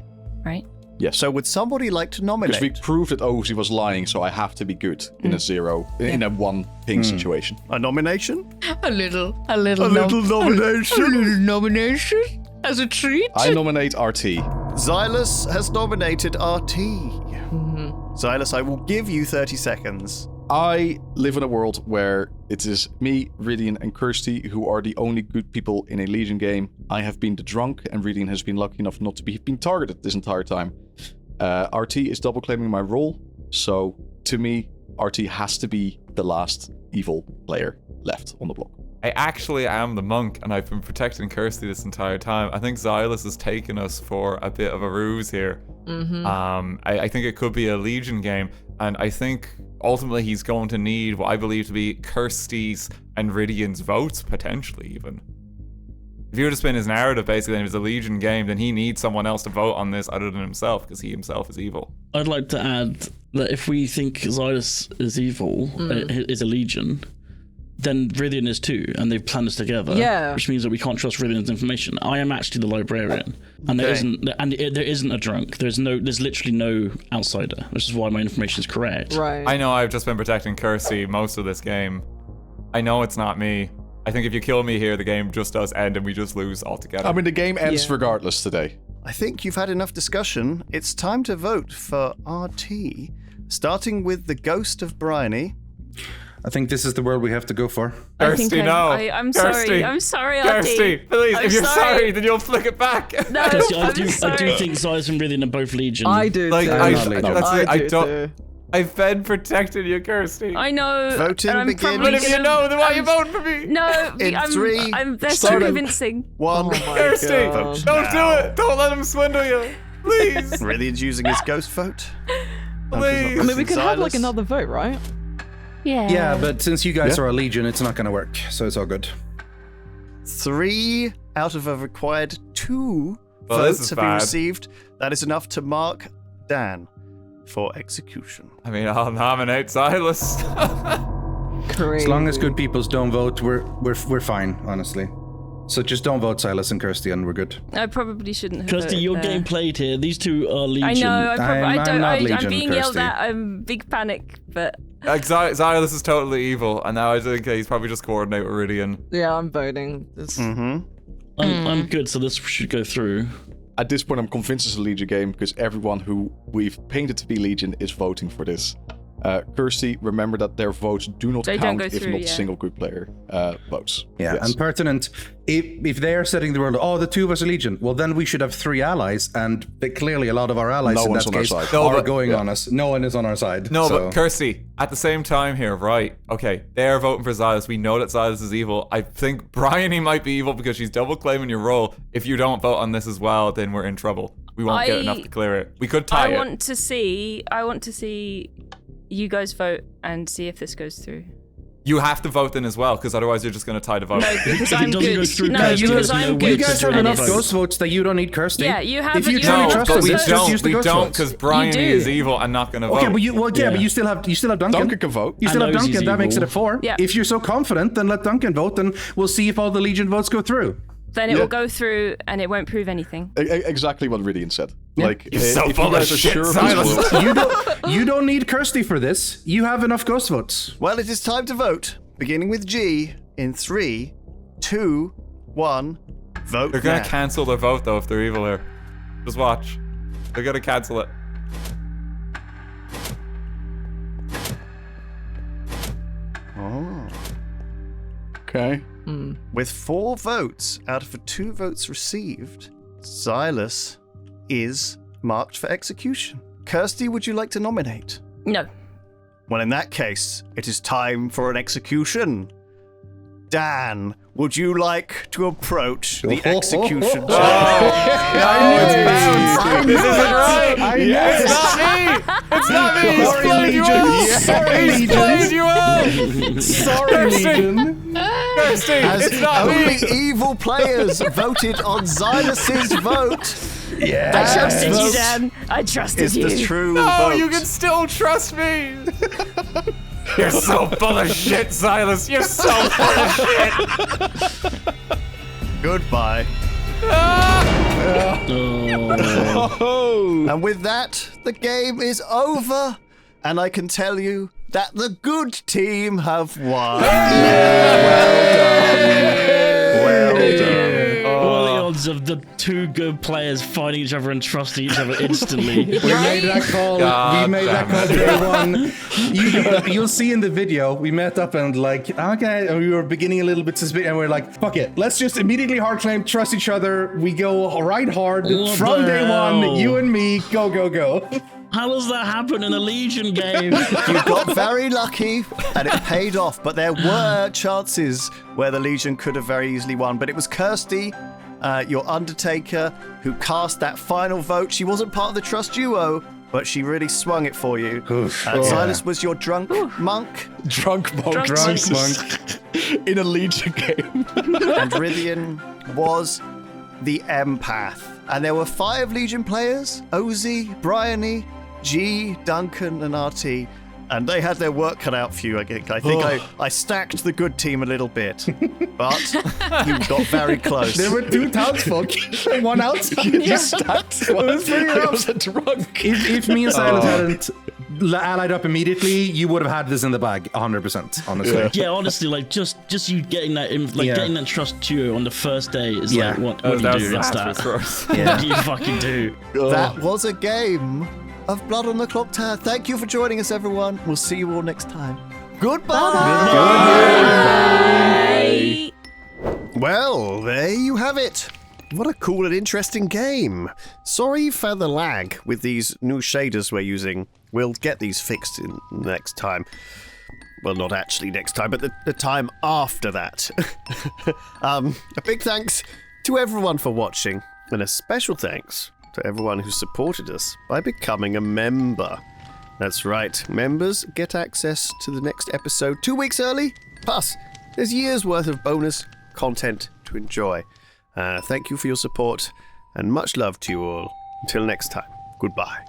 right? Yes. So would somebody like to because we nominate proved that Ozzy was lying, so I have to be good in a 0, in a 1 ping situation. a nomination? A little nomination? as a treat. I nominate RT. Xylus has nominated RT. Xylus, I will give you 30 seconds. I live in a world where it is me, Rydian, and Kirsty who are the only good people in a Legion game. I have been the drunk, and Rydian has been lucky enough not to be been targeted this entire time. RT is double claiming my role, so to me, RT has to be the last evil player left on the block. I actually am the monk, and I've been protecting Kirsty this entire time. I think Xylus has taken us for a bit of a ruse here. I think it could be a Legion game, and I think ultimately he's going to need what I believe to be Kirsty's and Rydian's votes, potentially even. If you were to spin his narrative basically and it was a Legion game, then he needs someone else to vote on this other than himself, because he himself is evil. I'd like to add that if we think Xylus is evil, is a Legion, then Rydian is too, and they've planned this together. Yeah. Which means that we can't trust Rydian's information. I am actually the librarian, and there isn't a drunk. There's literally no outsider, which is why my information is correct. Right. I know I've just been protecting Kirsty most of this game. I know it's not me. I think if you kill me here, the game just does end and we just lose altogether. I mean, the game ends Yeah. regardless today. I think you've had enough discussion. It's time to vote for RT, starting with the ghost of Bryony. I think this is the world we have to go for. Kirsty, no. I'm Kirsty. sorry. I'm sorry, RT. Kirsty, please, I'm if you're sorry. sorry, then you'll flick it back. No, Kirsty, I I'm do sorry. think Xylus and Rydian are both Legion. I do Like, too. I do don't. too. I've been protecting you, Kirsty. I know. Voting and I'm begins. probably But if you gonna- know, then why are you voting for me? No, In I'm, 3, they're so starting. convincing. 1. Kirsty, Vote don't now. do it. Don't let him swindle you. Please. Rydian's using his ghost vote. Please. I mean, we could have like Xylus. another vote, right? Yeah, but since you guys Yeah. are a Legion, it's not going to work, so it's all good. 3 out of a required 2 Well, this votes is have been bad. received. That is enough to mark Dan for execution. I mean, I'll nominate Silas. Crazy. As long as good peoples don't vote, we're fine, honestly. So just don't vote Silas and Kirsty, and we're good. I probably shouldn't have. Kirsty, voted you're there. getting played here. These two are Legion. I know. I'm I'm being yelled at. I'm big panic, but. Xylus is totally evil, and now I think he's probably just coordinate with Iridian. Yeah, I'm voting. I'm good, so this should go through. At this point, I'm convinced it's a Legion game because everyone who we've painted to be Legion is voting for this. Kirsty, remember that their votes do not They don't count go if through, not yeah. single group player votes. Yeah, Yes. and pertinent. If they're setting the rule, the two of us are Legion, well, then we should have 3 allies, and clearly a lot of our allies No in one's that on our case side. No, are but- going on us. No one is on our side. No, so. but Kirsty, at the same time here, right? Okay, they're voting for Xylus. We know that Xylus is evil. I think Bryony might be evil because she's double claiming your role. If you don't vote on this as well, then we're in trouble. We won't get enough to clear it. We could tie I it. want to see you guys vote and see if this goes through. You have to vote then as well, because otherwise you're just going to tie the vote. No, because If it I'm doesn't good. go through, No, Kirsty because has no I'm way good. You to guys do have it. enough Vote. ghost votes that you don't need Kirsty. Yeah, you have. If you you truly have trust ghost us, we votes. just use don't. the We ghost don't, votes. because Bryony do. is evil and not going to vote. Okay, but you still have Duncan. Duncan can vote. You still I have know he's Duncan. That makes it a evil. 4. Yeah. If you're so confident, then let Duncan vote, and we'll see if all the Legion votes go through. Then it Yeah. will go through and it won't prove anything. Exactly what Ridian said. Yeah. Like, You're so if full you of guys are shit, sure of Silas. this will- You don't need Kirsty for this. You have enough ghost votes. Well, it is time to vote, beginning with G in 3, 2, 1. Vote They're going now. to cancel their vote, though, if they're evil here. Just watch. They're going to cancel it. Oh. Okay. With 4 votes out of the 2 votes received, Silas is marked for execution. Kirsty, would you like to nominate? No. Well, in that case, it is time for an execution. Dan, would you like to approach the execution chair? This isn't right! It's not me! It's not me! He's playing you out! He's playing you out! Sorry, Legion. Kirsty, As it's not only me! evil players voted on Xylus's vote. Yeah. I trusted you, vote Dan. I trusted Is you. the true No, vote. you can still trust me! You're so full of shit, Silas! You're so full of shit! Goodbye. Oh. And with that, the game is over, and I can tell you that the good team have won. Well done. What are the odds of the 2 good players finding each other and trusting each other instantly? We made that call. God we made that damn call it. day 1. You'll see in the video, we met up and okay, and we were beginning a little bit suspicious, and we're like, fuck it. Let's just immediately hard claim, trust each other. We go right hard What from the day hell? 1. You and me, go, go, go. How does that happen in a Legion game? You got very lucky, and it paid off, but there were chances where the Legion could have very easily won. But it was Kirsty, your Undertaker, who cast that final vote. She wasn't part of the Trust Duo, but she really swung it for you. Silas was your drunk monk, Drunk monk. Drunk monk. In a Legion game. and Rithian was the empath. And there were 5 Legion players, Ozzy, Bryony, G, Duncan, and RT. And they had their work cut out for you, I think. I stacked the good team a little bit. But you got very close. There were 2 townsfolk, 1 outside. You stacked. It was pretty rough. was a drunk. If me and Silas hadn't allied up immediately, you would have had this in the bag 100%, honestly. Yeah, honestly, like just you getting that, getting that trust duo on the first day is Yeah. like what do you do against that? Yeah. What do you fucking do? That was a game of Blood on the Clocktower. Thank you for joining us, everyone. We'll see you all next time. Goodbye. Bye. Well, there you have it. What a cool and interesting game. Sorry for the lag with these new shaders we're using. We'll get these fixed in next time. Well, not actually next time, but the time after that. A big thanks to everyone for watching, and a special thanks to everyone who supported us by becoming a member. That's right, members get access to the next episode 2 weeks early, plus there's years worth of bonus content to enjoy. Thank you for your support, and much love to you all. Until next time, goodbye.